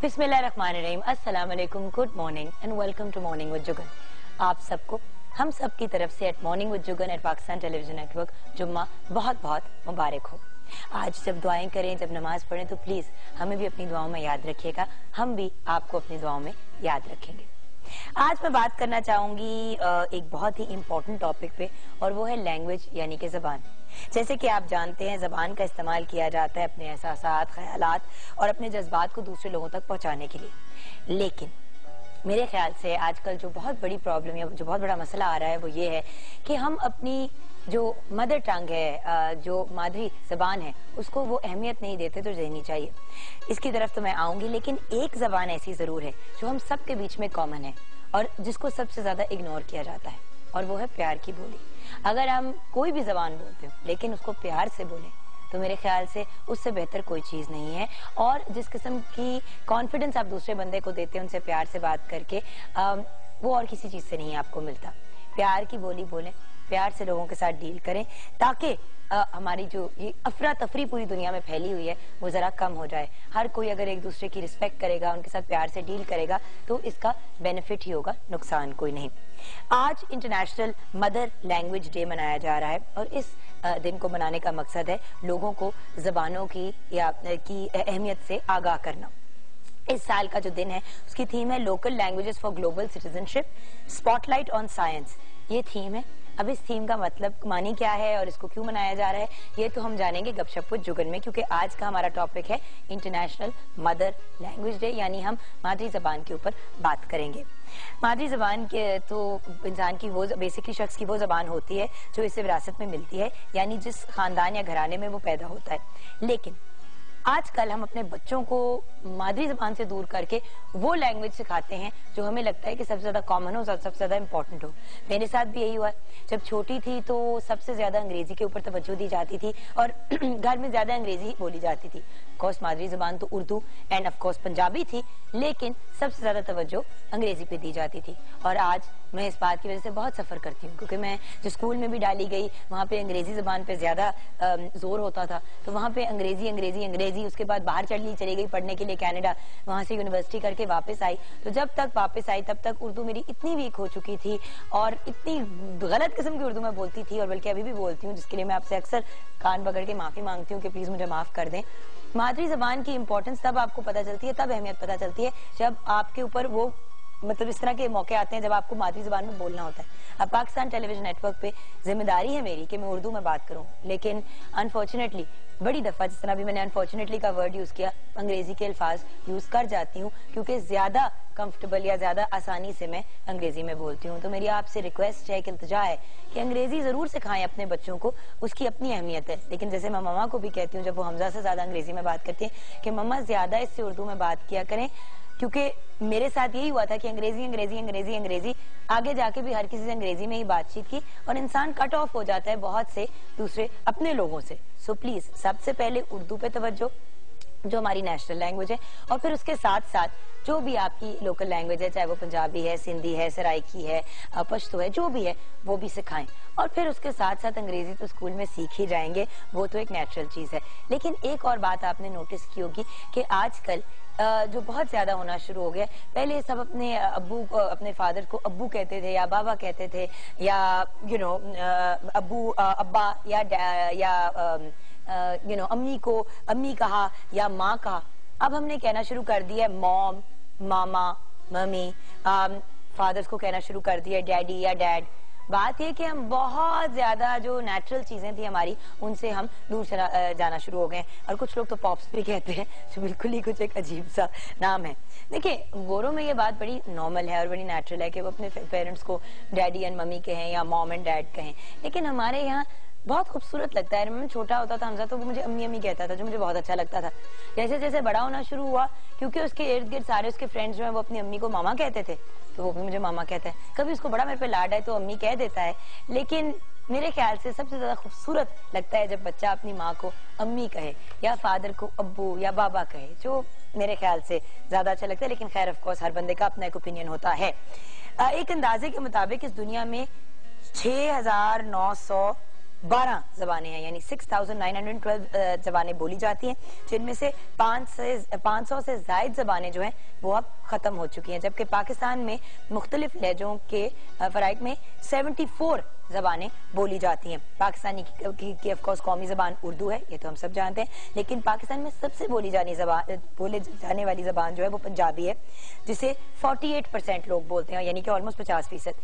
बिस्मिल्लाहिर्रहमानिर्रहीम, अस्सलाम वालेकुम, good morning and welcome to morning with Jugan. आप सबको हम सब की तरफ से at morning with Jugan at Pakistan television network जुम्मा बहुत बहुत मुबारक हो। आज जब दुआएं करें, जब नमाज पढ़ें तो प्लीज हमें भी अपनी दुआओं में याद रखिएगा, हम भी आपको अपनी दुआओं में याद रखेंगे। आज मैं बात करना चाहूंगी एक बहुत ही इम्पोर्टेंट टॉपिक पे, और वो है लैंग्वेज यानी कि जबान। जैसे कि आप जानते हैं, जबान का इस्तेमाल किया जाता है अपने एहसासात, ख्यालात और अपने जज्बात को दूसरे लोगों तक पहुंचाने के लिए। लेकिन मेरे ख्याल से आजकल जो बहुत बड़ी प्रॉब्लम या जो बहुत बड़ा मसला आ रहा है वो ये है कि हम अपनी जो मदर टंग है, जो मादरी जबान है, उसको वो अहमियत नहीं देते जो देनी चाहिए। इसकी तरफ तो मैं आऊंगी, लेकिन एक जबान ऐसी जरूर है जो हम सबके बीच में कॉमन है और जिसको सबसे ज्यादा इग्नोर किया जाता है, और वो है प्यार की बोली। अगर हम कोई भी जबान बोलते हो लेकिन उसको प्यार से बोलें तो मेरे ख्याल से उससे बेहतर कोई चीज नहीं है। और जिस किस्म की कॉन्फिडेंस आप दूसरे बंदे को देते हैं उनसे प्यार से बात करके, वो और किसी चीज से नहीं आपको मिलता। प्यार की बोली बोलें, प्यार से लोगों के साथ डील करें, ताकि हमारी जो ये अफरा तफरी पूरी दुनिया में फैली हुई है वो जरा कम हो जाए। हर कोई अगर एक दूसरे की रिस्पेक्ट करेगा, उनके साथ प्यार से डील करेगा तो इसका बेनिफिट ही होगा, नुकसान कोई नहीं। आज इंटरनेशनल मदर लैंग्वेज डे मनाया जा रहा है और इस दिन को मनाने का मकसद है लोगों को जबानों की अहमियत से आगाह करना। इस साल का जो दिन है उसकी थीम है local languages for global citizenship, spotlight on science. ये थीम है। अब इस थीम का मतलब मानी क्या है और इसको क्यों मनाया जा रहा है, ये तो हम जानेंगे गपशप विद जुगन में, क्योंकि आज का हमारा टॉपिक है इंटरनेशनल मदर लैंग्वेज डे, यानी हम मादरी जबान के ऊपर बात करेंगे। मादरी जबान के तो इंसान की वो बेसिकली शख्स की वो जबान होती है जो इसे विरासत में मिलती है, यानी जिस खानदान या घराने में वो पैदा होता है। लेकिन आजकल हम अपने बच्चों को मादरी जबान से दूर करके वो लैंग्वेज सिखाते हैं जो हमें लगता है कि सबसे ज्यादा कॉमन हो, सबसे ज्यादा इम्पोर्टेंट हो। मेरे साथ भी यही हुआ। जब छोटी थी तो सबसे ज्यादा अंग्रेजी के ऊपर तवज्जो दी जाती थी और घर में ज्यादा अंग्रेजी बोली जाती थी। ऑफकोर्स मादरी जबान तो उर्दू एंड ऑफकोर्स पंजाबी थी, लेकिन सबसे ज्यादा तवज्जो अंग्रेजी पे दी जाती थी। और आज मैं इस बात की वजह से बहुत सफर करती हूँ, क्योंकि मैं जो स्कूल में भी डाली गई वहाँ पे अंग्रेजी जबान पे ज्यादा जोर होता था, तो वहाँ पे अंग्रेजी अंग्रेजी अंग्रेजी। उसके बाद बाहर चली गई पढ़ने के लिए कनाडा, वहाँ से यूनिवर्सिटी करके वापस आई, तो जब तक वापस आई तब तक उर्दू मेरी इतनी वीक हो चुकी थी और इतनी गलत किस्म की उर्दू में बोलती थी, और बल्कि अभी भी बोलती हूँ, जिसके लिए मैं आपसे अक्सर कान पकड़ के माफी मांगती हूँ कि प्लीज मुझे माफ कर दें। मादरी जबान की इंपॉर्टेंस तब आपको पता चलती है, तब अहमियत पता चलती है जब आपके ऊपर वो मतलब इस तरह के मौके आते हैं जब आपको मादरी जबान में बोलना होता है। अब पाकिस्तान टेलीविजन नेटवर्क पे जिम्मेदारी है मेरी कि मैं उर्दू में बात करूं, लेकिन अनफॉर्चुनेटली बड़ी दफा, जिस तरह भी मैंने अनफॉर्चुनेटली का वर्ड यूज किया, अंग्रेजी के अल्फाज यूज कर जाती हूँ क्योंकि ज्यादा कंफर्टेबल या ज्यादा आसानी से मैं अंग्रेजी में बोलती हूँ। तो मेरी आपसे रिक्वेस्ट है, कि इल्तिजा है कि अंग्रेजी जरूर सिखाएं अपने बच्चों को, उसकी अपनी अहमियत है। लेकिन जैसे मैं मम्मा को भी कहती हूँ जब वो हमजा से ज्यादा अंग्रेजी में बात करती है कि मम्मा ज्यादा इससे उर्दू में बात किया करें, क्योंकि मेरे साथ यही हुआ था कि अंग्रेजी अंग्रेजी अंग्रेजी अंग्रेजी, आगे जाके भी हर किसी से अंग्रेजी में ही बातचीत की और इंसान कट ऑफ हो जाता है बहुत से दूसरे अपने लोगों से। सो प्लीज सबसे पहले उर्दू पे तवज्जो, जो हमारी नेशनल लैंग्वेज है, और फिर उसके साथ साथ जो भी आपकी लोकल लैंग्वेज है, चाहे वो पंजाबी है, सिंधी है, सराइकी है, पश्तो है, जो भी है वो भी सिखाएं। और फिर उसके साथ साथ अंग्रेजी तो स्कूल में सीख ही जाएंगे, वो तो एक नेचुरल चीज है। लेकिन एक और बात आपने नोटिस की होगी कि आजकल जो बहुत ज्यादा होना शुरू हो गया, पहले सब अपने अब्बू को, अपने फादर को अब्बू कहते थे या बाबा कहते थे, या अब्बू अब्बा या अम्मी को अम्मी कहा या माँ कहा। अब हमने कहना शुरू कर दिया मॉम, मामा, मम्मी, फादर्स को कहना शुरू कर दिया डैडी या डैड। बात ये कि हम बहुत ज्यादा जो नेचुरल चीजें थी हमारी, उनसे हम दूर जाना शुरू हो गए। और कुछ लोग तो पॉप्स भी कहते हैं, जो बिल्कुल ही कुछ एक अजीब सा नाम है। देखिए, गोरों में ये बात बड़ी नॉर्मल है और बड़ी नेचुरल है कि वो अपने पेरेंट्स को डैडी एंड मम्मी कहें या मॉम एंड डैड कहें। लेकिन हमारे यहाँ बहुत खूबसूरत लगता है। मैं छोटा होता था हमजा, तो वो मुझे अम्मी अम्मी कहता था, जो मुझे बहुत अच्छा लगता था। जैसे जैसे बड़ा होना शुरू हुआ, क्योंकि उसके इर्द गिर्द सारे उसके फ्रेंड्स जो हैं वो अपनी अम्मी को मामा कहते थे, तो वो भी मुझे मामा कहता है। कभी उसको बड़ा मेरे पे लाड है तो अम्मी कह देता है। लेकिन मेरे ख्याल से सबसे ज्यादा खूबसूरत लगता है जब बच्चा अपनी माँ को अम्मी कहे या फादर को अब्बू या बाबा कहे, जो मेरे ख्याल से ज्यादा अच्छा लगता है। लेकिन खैर ऑफ कोर्स हर बंदे का अपना एक ओपिनियन होता है। एक अंदाजे के मुताबिक इस दुनिया में 6,900 12 जबानें हैं, यानी 6,912 जबानें बोली जाती हैं, जिनमें से 500 से जायद जबानें जो हैं वो अब खत्म हो चुकी हैं, जबकि पाकिस्तान में मुख्तलिफ लहजों के फराइक में 74 जबानें बोली जाती हैं। पाकिस्तानी की ऑफ कोर्स कौमी जबान उर्दू है, ये तो हम सब जानते हैं, लेकिन पाकिस्तान में सबसे बोले जाने वाली जबान जो है वो पंजाबी है, जिसे 48% लोग बोलते हैं, यानी कि ऑलमोस्ट 50%,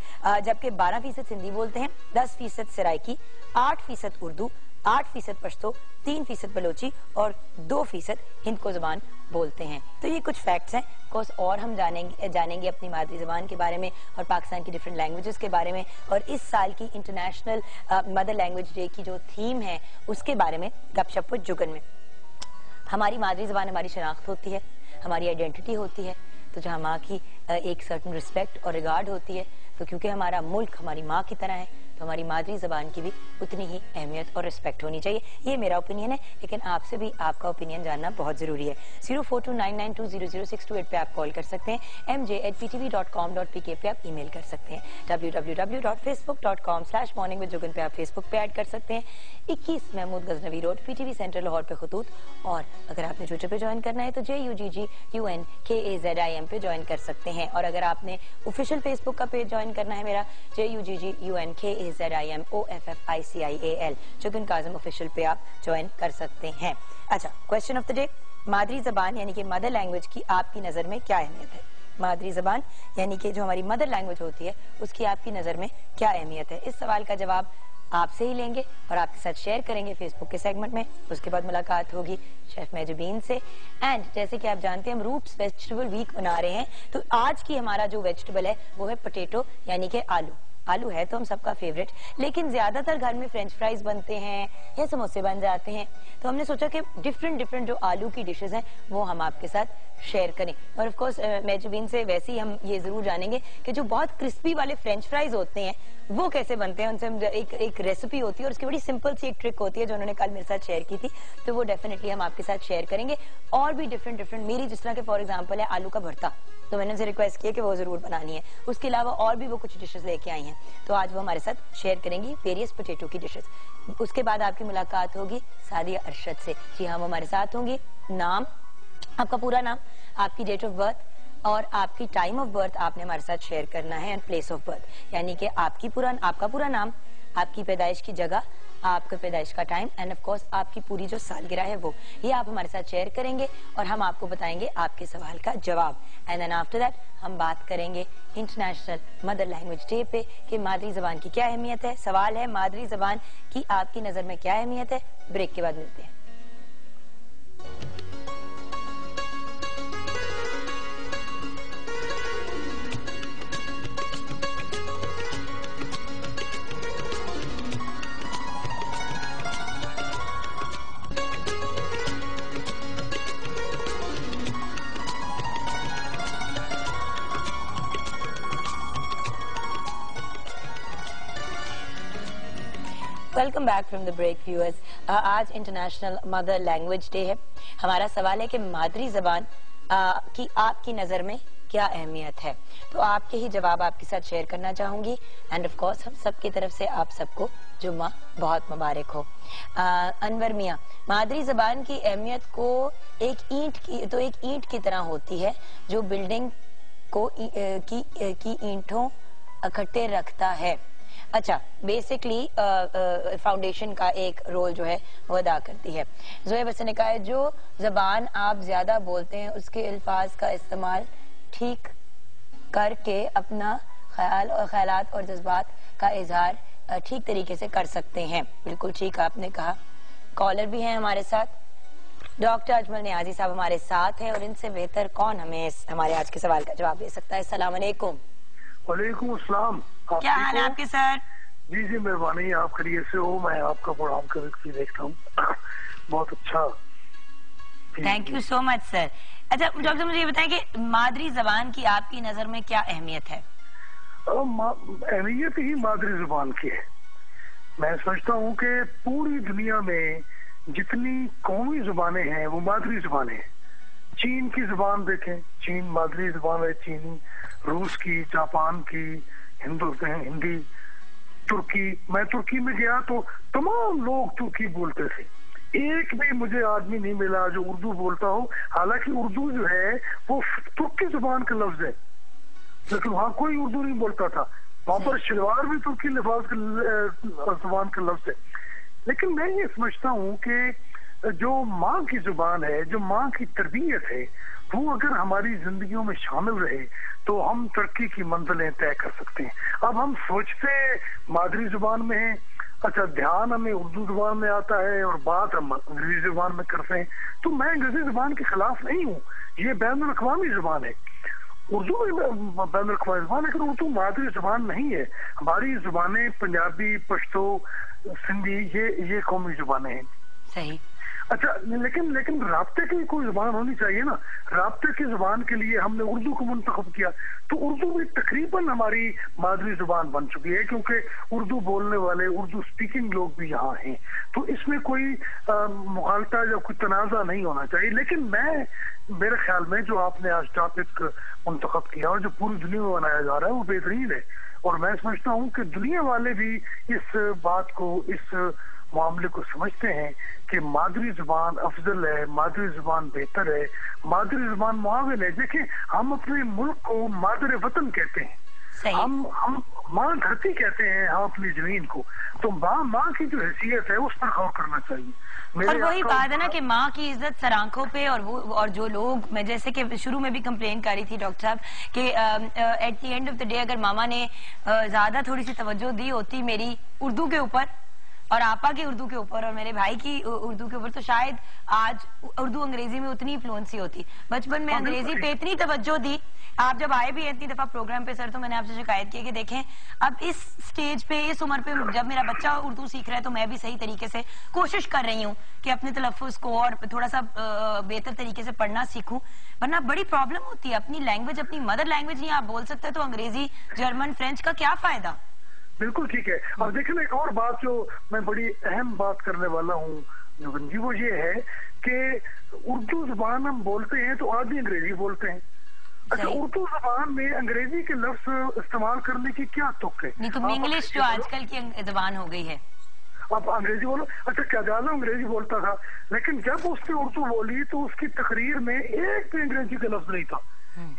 जबकि 12% हिंदी बोलते हैं, 10% सराइकी, 8% उर्दू, 8% पश्तो, 3% बलोची और 2% हिंद को जबान बोलते हैं। तो ये कुछ फैक्ट्स हैं कोर्स, और हम जानेंगे अपनी मादरी जबान के बारे में और पाकिस्तान की डिफरेंट लैंग्वेजेस के बारे में, और इस साल की इंटरनेशनल मदर लैंग्वेज डे की जो थीम है उसके बारे में गपशप विद जुगन में। हमारी मादरी जबान हमारी शनाख्त होती है, हमारी आइडेंटिटी होती है, तो जहाँ माँ की एक सर्टन रिस्पेक्ट और रिगार्ड होती है, तो क्योंकि हमारा मुल्क हमारी माँ की तरह है, तो हमारी मादरी जबान की भी उतनी ही अहमियत और रिस्पेक्ट होनी चाहिए। ये मेरा ओपिनियन है, लेकिन आपसे भी आपका ओपिनियन जानना बहुत जरूरी है। 042992000628 पे आप कॉल कर सकते हैं, mj@ptv.com.pk पे आप ईमेल कर सकते हैं, www.facebook.com/morningwithjugan पे आप फेसबुक पे ऐड कर सकते हैं, 21 Mahmood Ghaznavi road PTV centre Lahore पे खतूत, और अगर आपने ट्विटर पे ज्वाइन करना है तो JUGGUNKAZIM पे ज्वाइन कर सकते हैं, और अगर आपने ऑफिशियल फेसबुक का पेज ज्वाइन करना है मेरा JUGGUNKAZIMOFFICIAL जुगन काज़िम ऑफिशियल पे आप ज्वाइन कर सकते हैं। अच्छा, क्वेश्चन ऑफ द डे, मादरी जबान यानी कि मदर लैंग्वेज की आपकी नजर में क्या अहमियत है? मादरी जबान यानी कि जो हमारी मदर लैंग्वेज होती है उसकी आपकी नजर में क्या अहमियत है? इस सवाल का जवाब आपसे ही लेंगे और आपके साथ शेयर करेंगे फेसबुक के सेगमेंट में। उसके बाद मुलाकात होगी शेफ मेजबीन से, एंड जैसे कि आप जानते हैं हम रूट्स वेजिटेबल वीक मना रहे हैं, तो आज की हमारा जो वेजिटेबल है वो है पोटैटो यानी कि आलू। आलू है तो हम सबका फेवरेट, लेकिन ज्यादातर घर में फ्रेंच फ्राइज बनते हैं या समोसे बन जाते हैं, तो हमने सोचा कि डिफरेंट जो आलू की डिशेस हैं वो हम आपके साथ शेयर करें। और ऑफ कोर्स मेजबीन से वैसे ही हम ये जरूर जानेंगे कि जो बहुत क्रिस्पी वाले फ्रेंच फ्राइज होते हैं वो कैसे बनते हैं, उनसे हम एक रेसिपी होती है और उसकी बड़ी सिंपल सी एक ट्रिक होती है जो उन्होंने कल मेरे साथ शेयर की थी, तो वो डेफिनेटली हम आपके साथ शेयर करेंगे। और भी डिफरेंट मेरी जिस तरह के फॉर एग्जाम्पल है आलू का भरता, तो मैंने उनसे रिक्वेस्ट किया कि वो जरूर बनानी है। उसके अलावा और भी वो कुछ डिशेस लेके आई हैं, तो आज वो हमारे साथ शेयर करेंगी वेरियस पोटैटो की डिशेस। उसके बाद आपकी मुलाकात होगी सादिया अरशद से। जी हाँ, वो हमारे साथ होंगी। नाम, आपका पूरा नाम, आपकी डेट ऑफ बर्थ और आपकी टाइम ऑफ बर्थ आपने हमारे साथ शेयर करना है, एंड प्लेस ऑफ बर्थ, यानी कि आपका पूरा नाम, आपकी पैदाइश की जगह, आपके पैदाइश का टाइम, एंड ऑफ कोर्स आपकी पूरी जो सालगिरह है वो, ये आप हमारे साथ शेयर करेंगे और हम आपको बताएंगे आपके सवाल का जवाब। एंड देन आफ्टर दैट हम बात करेंगे इंटरनेशनल मदर लैंग्वेज डे पे कि मादरी जबान की क्या अहमियत है। सवाल है मादरी जबान की आपकी नजर में क्या अहमियत है। ब्रेक के बाद मिलते हैं। Welcome back from the break viewers. आज इंटरनेशनल मदर लैंग्वेज डे है। हमारा सवाल है कि मादरी जबान की आपकी नजर में क्या अहमियत है, तो आपके ही जवाब आपके साथ शेयर करना चाहूंगी। एंड ऑफ कोर्स हम सब की तरफ से आप सबको जुम्मा बहुत मुबारक हो। अनवर मियां, मादरी जबान की अहमियत को एक ईंट की तरह होती है जो बिल्डिंग को की ईंटों इकट्ठे रखता है। अच्छा, बेसिकली फाउंडेशन का एक रोल जो है वो अदा करती है। जोए बस ने कहा है जो जबान आप ज्यादा बोलते हैं उसके अल्फाज का इस्तेमाल ठीक करके अपना ख्यालात और जज्बात का इजहार ठीक तरीके से कर सकते हैं। बिल्कुल ठीक आपने कहा। कॉलर भी हैं हमारे साथ, डॉक्टर अजमल नियाजी साहब हमारे साथ हैं, और इनसे बेहतर कौन हमें हमारे आज के सवाल का जवाब दे सकता है। अस्सलाम वालेकुम। वालेकुम अस्सलाम। क्या हाल है आपके सर? जी जी मेहरबानी, आप खैरियत से हो? मैं आपका प्रोग्राम कभी देखता हूँ, बहुत अच्छा। Thank you so much sir. अच्छा डॉक्टर, मुझे ये बताएं कि मादरी जबान की आपकी नजर में क्या अहमियत है? अहमियत ही मादरी जबान की है। मैं समझता हूँ कि पूरी दुनिया में जितनी कौमी जुबानें हैं वो मादरी जुबानें हैं। चीन की जुबान देखें, चीन मादरी जुबान है चीनी, रूस की, जापान की हिंदी, ترکی، میں ترکی میں گیا تو تمام لوگ ترکی بولتے تھے، ایک بھی مجھے آدمی نہیں ملا جو اردو بولتا ہو، حالانکہ اردو جو ہے وہ ترکی زبان کا لفظ ہے، لیکن وہاں کوئی اردو نہیں بولتا تھا، وہاں پر شلوار بھی ترکی لفاظ کا زبان کا لفظ ہے۔ لیکن میں یہ سمجھتا ہوں کہ جو ماں کی زبان ہے، جو ماں کی تربیت ہے، وہ اگر ہماری زندگیوں میں شامل رہے تو ہم ترقی کی منزلیں طے کر سکتے ہیں۔ اب ہم سوچتے مادری زبان میں ہیں، اچھا دھیان ہمیں اردو زبان میں آتا ہے اور بات ہم انگریزی زبان میں کرتے ہیں، تو میں انگریزی زبان کے خلاف نہیں ہوں، یہ بین الاقوامی زبان ہے، اردو بین الاقوامی زبان، لیکن اردو مادری زبان نہیں ہے۔ ہماری زبانیں پنجابی، پشتو، سندھی، یہ قومی زبانیں ہیں۔ صحیح۔ اچھا لیکن رابطے کی کوئی زبان ہونی چاہیے نا، رابطے کی زبان کے لیے ہم نے اردو کو منتخب کیا، تو اردو بھی تقریباً ہماری مادری زبان بن چکی ہے، کیونکہ اردو بولنے والے، اردو سپیکنگ لوگ بھی یہاں ہیں، تو اس میں کوئی مغالطہ یا کوئی تنازع نہیں ہونا چاہیے۔ لیکن میرے خیال میں جو آپ نے آج ٹاپک منتخب کیا اور جو پوری دنیا میں منایا جا رہا ہے وہ بہترین ہے، اور میں سمجھتا ہوں کہ دنیا والے بھی اس بات کو، اس معاملے کو سمجھتے ہیں کہ مادری زبان افضل ہے، مادری زبان بہتر ہے، مادری زبان معاون ہے۔ دیکھیں ہم اپنے ملک کو مادر وطن کہتے ہیں، ہم ماں دھرتی کہتے ہیں ہم اپنی زمین کو، تو ماں کی جو حیثیت ہے اس پر غور کرنا چاہیے۔ اور وہی بات ہے نا کہ ماں کی عزت سر آنکھوں پہ، اور جو لوگ، میں جیسے کہ شروع میں بھی کمپلین کر رہی تھی ڈاکٹر صاحب کہ at the end of the day اگر ماما نے زیادہ تھوڑی سی توجہ دی ہوتی میری اردو کے اوپر اور آپا کی اردو کے اوپر اور میرے بھائی کی اردو کے اوپر، تو شاید آج اردو انگریزی میں اتنی فلوئنسی ہوتی۔ بچپن میں انگریزی پہ اتنی توجہ دی، آپ جب آئے بھی اتنی دفعہ پروگرام پہ سر، تو میں نے آپ سے شکایت کی کہ دیکھیں اب اس سٹیج پہ، اس عمر پہ جب میرا بچہ اردو سیکھ رہا ہے تو میں بھی صحیح طریقے سے کوشش کر رہی ہوں کہ اپنے تلفظ کو اور تھوڑا سا بہتر طریقے سے پڑھنا سیکھوں، ورنہ بڑی پرابلم ہوتی ہے۔ اپنی لینگویج، اپنی مدر لینگویج نہیں آپ بول سکتے تو انگریزی، جرمن، فرینچ کا کیا فائدہ؟ بالکل ٹھیک ہے۔ اور دیکھیں ایک اور بات جو میں بڑی اہم بات کرنے والا ہوں جی، وہ یہ ہے کہ اردو زبان ہم بولتے ہیں تو آدھی انگریزی بولتے ہیں۔ اچھا اردو زبان میں انگریزی کے لفظ استعمال کرنے کی کیا تک ہے؟ نہیں تو انگلش جو آج کل کی زبان ہو گئی ہے، آپ انگریزی بولو۔ اچھا کیا زیادہ انگریزی بولتا تھا، لیکن جب اس نے اردو بولی تو اس کی تقریر میں ایک بھی انگریزی کا لفظ نہیں تھا،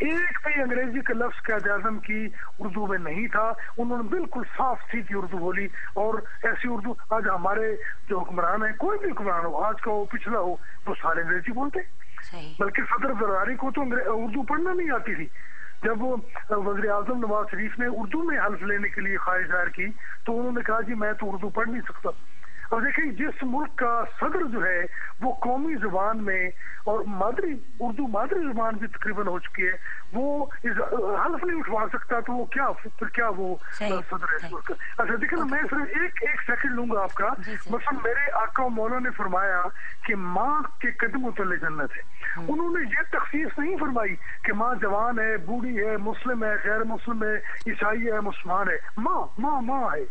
ایک بھی انگریزی کا لفظ قائد اعظم کی اردو میں نہیں تھا۔ انہوں نے بالکل صاف سیدھی اردو بولی، اور ایسی اردو آج ہمارے جو حکمران ہیں، کوئی بھی حکمران ہو، آج کا ہو پچھلا ہو، وہ سارے انگریزی بولتے، بلکہ صدر زراری کو تو اردو پڑھنا نہیں آتی تھی۔ جب وزیر اعظم نواز شریف نے اردو میں حلف لینے کے لیے خواہش ظاہر کی تو انہوں نے کہا جی میں تو اردو پڑھ نہیں سکتا۔ اور دیکھیں جس ملک کا صدر جو ہے وہ قومی زبان میں، اور اردو مادری زبان بھی تقریباً ہو چکی ہے، وہ حلف نہیں اٹھوا سکتا، تو وہ کیا وہ صدر ہے اس ملک کا۔ اچھا دیکھیں نا، میں صرف ایک سیکنڈ لوں گا آپ کا۔ مثلا میرے آقا و مولا نے فرمایا کہ ماں کے قدموں تلے جنت ہے۔ انہوں نے یہ تخصیص نہیں فرمائی کہ ماں جوان ہے، بوڑھی ہے، مسلم ہے، غیر مسلم ہے، عیسائی ہے، مسلمان ہے، ماں ہے۔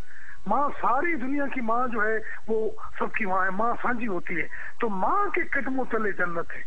ماں ساری دنیا کی ماں جو ہے وہ سب کی ماں ہے، ماں سانجی ہوتی ہے، تو ماں کے قدموں تلے جنت ہے۔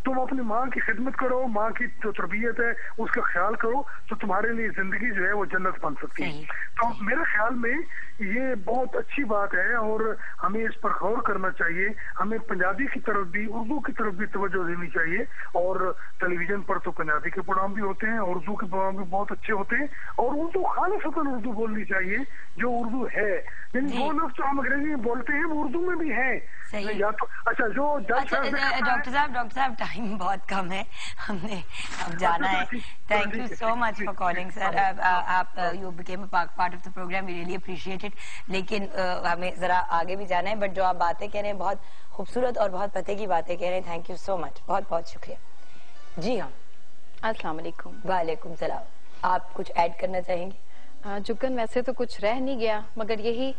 تم اپنی ماں کی خدمت کرو، ماں کی جو تربیت ہے اس کا خیال کرو، تو تمہارے لیے زندگی جو ہے وہ جنت بن سکتی ہے۔ تو میرے خیال میں یہ بہت اچھی بات ہے اور ہمیں اس پر غور کرنا چاہیے۔ ہمیں پنجابی کی طرف بھی، اردو کی طرف بھی توجہ دینی چاہیے، اور ٹیلی ویژن پر تو پنجابی کے پروگرام بھی ہوتے ہیں، اردو کے پروگرام بھی بہت اچھے ہوتے ہیں، اور اردو خالصتاً اردو بولنی چاہیے جو اردو ہے، یعنی وہ لفظ جو ہم انگریزی میں بولتے ہیں وہ اردو میں بھی ہیں۔ یا تو اچھا جو ڈاکٹر صاحب ٹائم بہت کم ہے، ہم نے اب جانا ہے۔ Thank you so much for calling sir, آپ you became a part of the programme, we really appreciate it, لیکن ہمیں ذرا آگے بھی جانا ہے، بٹ جو آپ باتیں کہہ رہے ہیں بہت خوبصورت اور بہت پتے کی باتیں کہہ رہے ہیں، تھینک یو سو مچ، بہت بہت شکریہ۔ جی ہاں، السلام علیکم۔ وعلیکم السلام، آپ کچھ ایڈ کرنا چاہیں گے؟ جگن ویسے تو کچھ رہ نہیں گیا، مگر یہی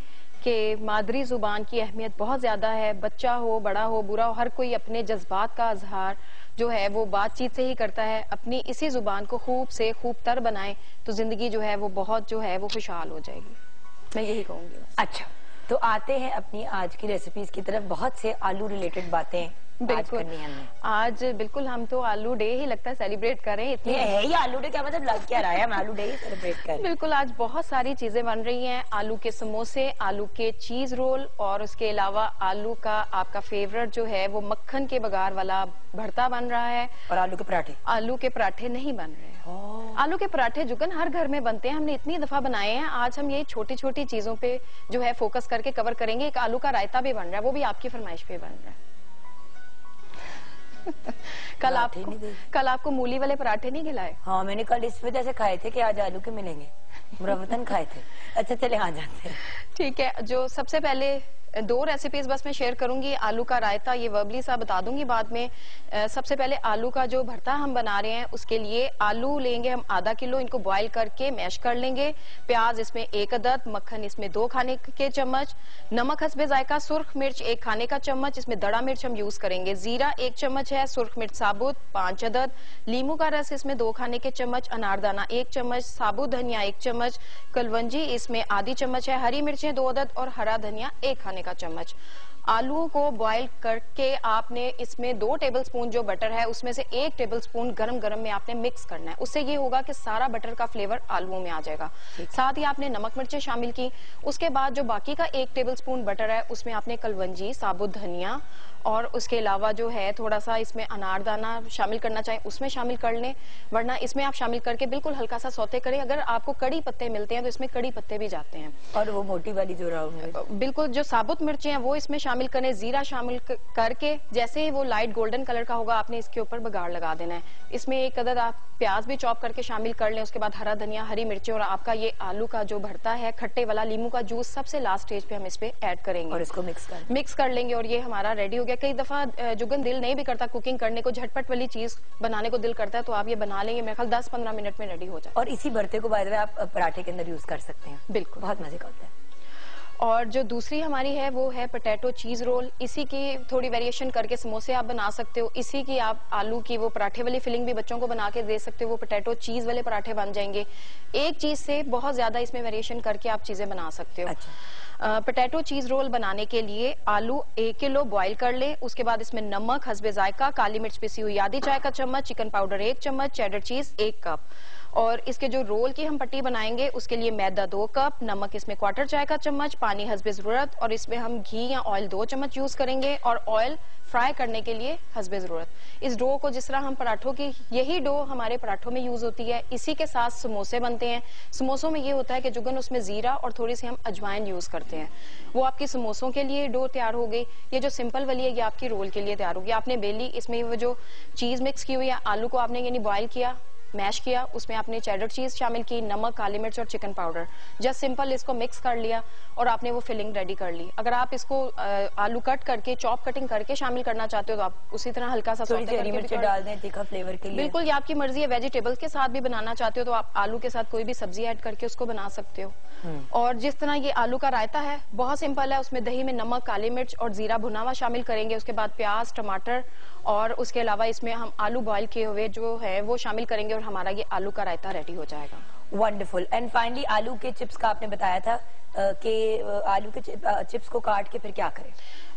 کہ مادری زبان کی اہمیت بہت زیادہ ہے، بچہ ہو، بڑا ہو، برا ہو، ہر کوئی اپنے جذبات کا اظہار جو ہے وہ بات چیت سے ہی کرتا ہے۔ اپنی اسی زبان کو خوب سے خوب تر بنائیں تو زندگی جو ہے وہ بہت جو ہے وہ خوشحال ہو جائے گی، میں یہی کہوں گی۔ اچھا، تو آتے ہیں اپنی آج کی ریسیپیز کی طرف۔ بہت سے آلو ریلیٹڈ باتیں आज करनी है हमने? आज बिल्कुल हम तो आलू डे ही लगता है सेलिब्रेट कर रहे हैं, इतनी ये है ही आलू डे, क्या मतलब लग क्या रहा है हम आलू डे ही सेलिब्रेट कर रहे हैं? बिल्कुल आज बहुत सारी चीजें बन रही हैं, आलू के समोसे, आलू के चीज रोल और उसके अलावा आलू का आपका फेवरेट जो है वो मक्खन के बघार वाला भरता बन रहा है। और आलू के पराठे? आलू के पराठे नहीं बन रहे हैं। आलू के पराठे जुगन हर घर में बनते हैं, हमने इतनी दफा बनाए हैं। आज हम ये छोटी छोटी चीजों पे जो है फोकस करके कवर करेंगे। एक आलू का रायता भी बन रहा है, वो भी आपकी फरमाइश पे बन रहा है। कल आपको मूली वाले पराठे नहीं खिलाए? हाँ, मैंने कल इस वजह से खाए थे कि आज आलू के मिलेंगे, मुरब्बतन खाए थे। अच्छा चले आ जाते हैं। ठीक है, जो सबसे पहले 2 रेसिपीज बस मैं शेयर करूंगी। आलू का रायता ये वर्बली सा बता दूंगी बाद में। सबसे पहले आलू का जो भरता हम बना रहे हैं उसके लिए आलू लेंगे हम आधा किलो, इनको बॉईल करके मैश कर लेंगे। प्याज इसमें 1 अदद, मक्खन इसमें 2 खाने के चम्मच, नमक हस्बे जायका, सुर्ख मिर्च 1 खाने का चम्मच, इसमें दड़ा मिर्च हम यूज करेंगे, जीरा 1 चम्मच है, सुर्ख मिर्च साबुत 5 अदद, लीमू का रस इसमें 2 खाने के चम्मच, अनारदाना 1 चम्मच, साबुत धनिया 1 चम्मच, कलवंजी इसमें आधी चम्मच है, हरी मिर्चें 2 अदद और हरा धनिया 1 खाने का चम्मच। आलूओं को बॉईल करके आपने इसमें 2 टेबलस्पून जो बटर है उसमें से 1 टेबलस्पून गरम गरम में आपने मिक्स करना है। उससे ये होगा कि सारा बटर का फ्लेवर आलूओं में आ जाएगा। साथ ही आपने नमक मिर्चें शामिल की। उसके बाद जो बाकी का 1 टेबलस्पून बटर है उसमें आपने कलवंजी, साबुत धनिया और उसके अलावा जो है थोड़ा सा इसमें अनारदाना शामिल करना चाहें उसमें शामिल कर लें, वरना इसमें आप शामिल करके बिल्कुल हल्का सा सौते करें। अगर आपको कड़ी पत्ते मिलते हैं तो इसमें कड़ी पत्ते भी जाते हैं। और वो मोटी वाली जो राउंड, बिल्कुल जो साबुत मिर्चें हैं वो इसमें शामिल करें, जीरा शामिल करके जैसे ही वो लाइट गोल्डन कलर का होगा आपने इसके ऊपर बघार लगा देना है। इसमें 1 अदद आप प्याज भी चॉप करके शामिल कर लें। उसके बाद हरा धनिया, हरी मिर्चें और आपका ये आलू का जो भरता है खट्टे वाला, लीमू का जूस सबसे लास्ट स्टेज पे हम इस पे ऐड करेंगे और इसको मिक्स कर लेंगे और ये हमारा रेडी हो गया। कई दफा जुगन दिल नहीं भी करता कुकिंग करने को, झटपट वाली चीज बनाने को दिल करता है तो आप ये बना लेंगे, मेरे ख्याल 10-15 मिनट में रेडी हो जाए। और इसी भरते को बाय द वे आप पराठे के अंदर यूज कर सकते हैं, बिल्कुल बहुत मजे का होता है। और जो दूसरी हमारी है वो है पोटैटो चीज रोल। इसी की थोड़ी वेरिएशन करके समोसे आप बना सकते हो, इसी की आप आलू की वो पराठे वाली फिलिंग भी बच्चों को बना के दे सकते हो, वो पोटैटो चीज वाले पराठे बन जाएंगे। एक चीज से बहुत ज्यादा इसमें वेरिएशन करके आप चीजें बना सकते हो। पोटैटो चीज रोल बनाने के लिए आलू 1 किलो बॉईल कर ले। उसके बाद इसमें नमक हस्बे जायका, काली मिर्च पिसी हुई आधी चाय का चम्मच, चिकन पाउडर 1 चम्मच, चेडर चीज 1 कप। और इसके जो रोल की हम पट्टी बनाएंगे उसके लिए मैदा 2 कप, नमक इसमें 1/4 चाय का चम्मच, पानी हस्बे जरूरत और इसमें हम घी या ऑयल 2 चम्मच यूज करेंगे और ऑयल फ्राई करने के लिए हस्बे जरूरत। इस डो को जिस तरह हम पराठों की, यही डो हमारे पराठों में यूज होती है, इसी के साथ समोसे बनते हैं। समोसों में ये होता है कि जुगन उसमें जीरा और थोड़ी सी हम अजवाइन यूज करते हैं। वो आपकी समोसों के लिए डो तैयार हो गई। ये जो सिंपल वाली है ये आपकी रोल के लिए तैयार होगी। आपने बेली, इसमें वो जो चीज मिक्स की हुई है, आलू को आपने यानी बॉयल किया, मैश किया, उसमें आपने चेडर चीज शामिल की, नमक, काली मिर्च और चिकन पाउडर, जस्ट सिंपल इसको मिक्स कर लिया और आपने वो फिलिंग रेडी कर ली। अगर आप इसको आलू कट करके, चॉप कटिंग करके शामिल करना चाहते हो तो आप उसी तरह हल्का सा थोड़ी हरी मिर्च डाल दें तीखा फ्लेवर के लिए। बिल्कुल, ये आपकी मर्जी है। वेजिटेबल्स के साथ भी बनाना चाहते हो तो आप आलू के साथ कोई भी सब्जी ऐड करके उसको बना सकते हो। और जिस तरह ये आलू का रायता है बहुत सिंपल है, उसमें दही में नमक, काली मिर्च और जीरा भुना हुआ शामिल करेंगे। उसके बाद प्याज, टमाटर और उसके अलावा इसमें हम आलू बॉईल किए हुए जो है वो शामिल करेंगे और हमारा ये आलू का रायता रेडी हो जाएगा। वंडरफुल। एंड फाइनली आलू के चिप्स का आपने बताया था कि आलू के चिप्स को काट के फिर क्या करें?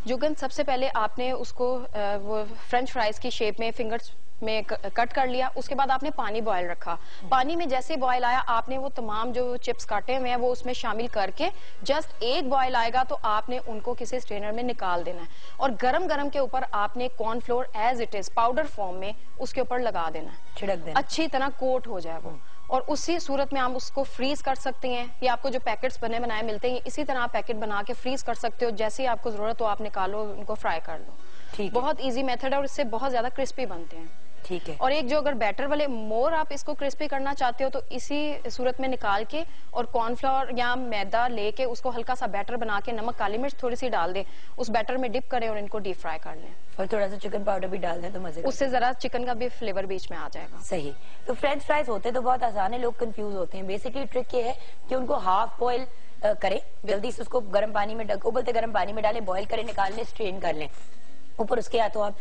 जुगन सबसे पहले आपने उसको वो फ्रेंच फ्राइज की शेप में फिंगर्स में कट कर लिया। उसके बाद आपने पानी बॉयल रखा। पानी में जैसे बॉयल आया आपने वो तमाम जो चिप्स काटे हुए हैं वो उसमें शामिल करके जस्ट एक बॉयल आएगा तो आपने उनको किसी स्ट्रेनर में निकाल देना है और गरम गरम के ऊपर आपने cornflour as it is powder form में उसके ऊपर लगा देना है, छिड़क देना, अच्छी तरह कोट हो जाए वो। और उसी सूरत में आप उसको फ्रीज कर सकते हैं या आपको जो पैकेट्स बने बनाए मिलते हैं इसी तरह आप पैकेट बना के फ्रीज कर सकते हो। जैसे ही आपको जरूरत हो आप निकालो, उनको फ्राई कर लो। ठीक, बहुत इजी मेथड है और इससे बहुत ज्यादा क्रिस्पी बनते हैं। ठीक है। और एक जो अगर बैटर वाले मोर आप इसको क्रिस्पी करना चाहते हो तो इसी सूरत में निकाल के और कॉर्नफ्लोर या मैदा लेके उसको हल्का सा बैटर बना के नमक, काली मिर्च थोड़ी सी डाल दे, उस बैटर में डिप करें और इनको डीप फ्राई कर लें। और थोड़ा सा चिकन पाउडर भी डाल दें तो मजे, उससे जरा चिकन का भी फ्लेवर बीच में आ जाएगा। सही। तो फ्रेंच फ्राइज होते तो बहुत आसान है, लोग कंफ्यूज होते हैं। बेसिकली ट्रिक ये है कि उनको हाफ बॉयल करें, जल्दी से उसको गर्म पानी में उबलते गर्म पानी में डालें, बॉयल करें, निकाल लें, स्ट्रेन कर लें। ऊपर उसके या तो आप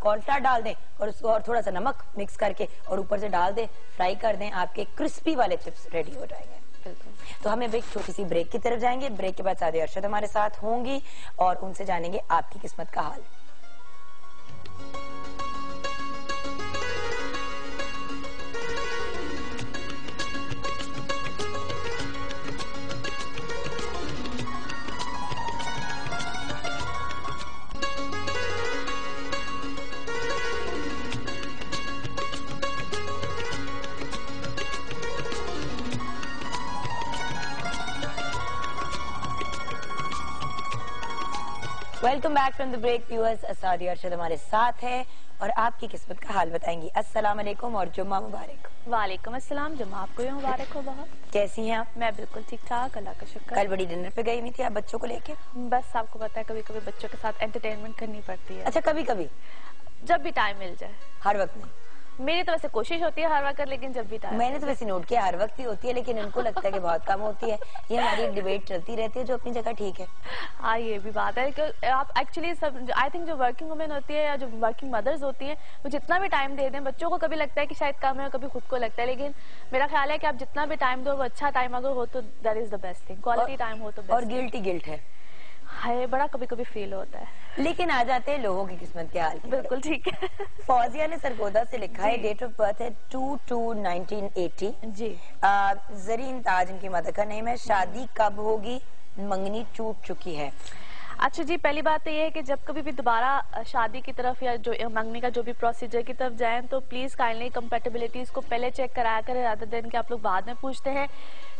कॉर्नफ्लावर डाल दें और उसको और थोड़ा सा नमक मिक्स करके और ऊपर से डाल दें, फ्राई कर दें, आपके क्रिस्पी वाले चिप्स रेडी हो जाएंगे। तो हम एक छोटी सी ब्रेक की तरफ जाएंगे। ब्रेक के बाद सादे अरशद हमारे साथ होंगी और उनसे जानेंगे आपकी किस्मत का हाल। Welcome back from the break viewers. असादी अरशद हमारे साथ है और आपकी किस्मत का हाल बताएंगी। अस्सलाम वालेकुम और जुम्मा मुबारक। वालेकुम अस्सलाम, जुम्मा आपको भी मुबारक हो। बहुत कैसी हैं आप? मैं बिल्कुल ठीक ठाक, अल्लाह का शुक्र। कल बड़ी डिनर पे गई हुई थी आप बच्चों को लेके? बस आपको पता है कभी कभी बच्चों के साथ एंटरटेनमेंट करनी पड़ती है। अच्छा, कभी कभी? जब भी टाइम मिल जाए। हर वक्त नहीं? मेरी तो वैसे कोशिश होती है हर वक्त, लेकिन जब भी टाइम। मैंने तो वैसे नोट किया हर वक्त ही होती है, लेकिन इनको लगता है कि बहुत कम होती है। ये हमारी एक डिबेट चलती रहती है जो अपनी जगह ठीक है। हाँ, ये भी बात है कि आप एक्चुअली सब आई थिंक जो वर्किंग वुमेन होती है या जो वर्किंग मदर्स होती हैं वो जितना भी टाइम दे दें, बच्चों को कभी लगता है कि शायद कम है, कभी खुद को लगता है, लेकिन मेरा ख्याल है कि आप जितना भी टाइम दो वो अच्छा टाइम अगर हो तो that is the best thing. Quality time हो तो बेस्ट। और गिल्ट है हाय, बड़ा कभी कभी फील होता है। लेकिन आ जाते हैं लोगों की किस्मत के हाल। बिल्कुल ठीक है। फौजिया ने सरगोदा से लिखा है, डेट ऑफ बर्थ है 2/2/1980 जी। जरीन ताज इनकी मदर का नेम है। शादी कब होगी? मंगनी टूट चुकी है। अच्छा जी, पहली बात तो ये है कि जब कभी भी दोबारा शादी की तरफ या जो मंगनी का जो भी प्रोसीजर की तरफ जाएं तो प्लीज काइंडली कंपैटिबिलिटीज को पहले चेक कराया करें, रादर देन कि आप लोग बाद में पूछते हैं।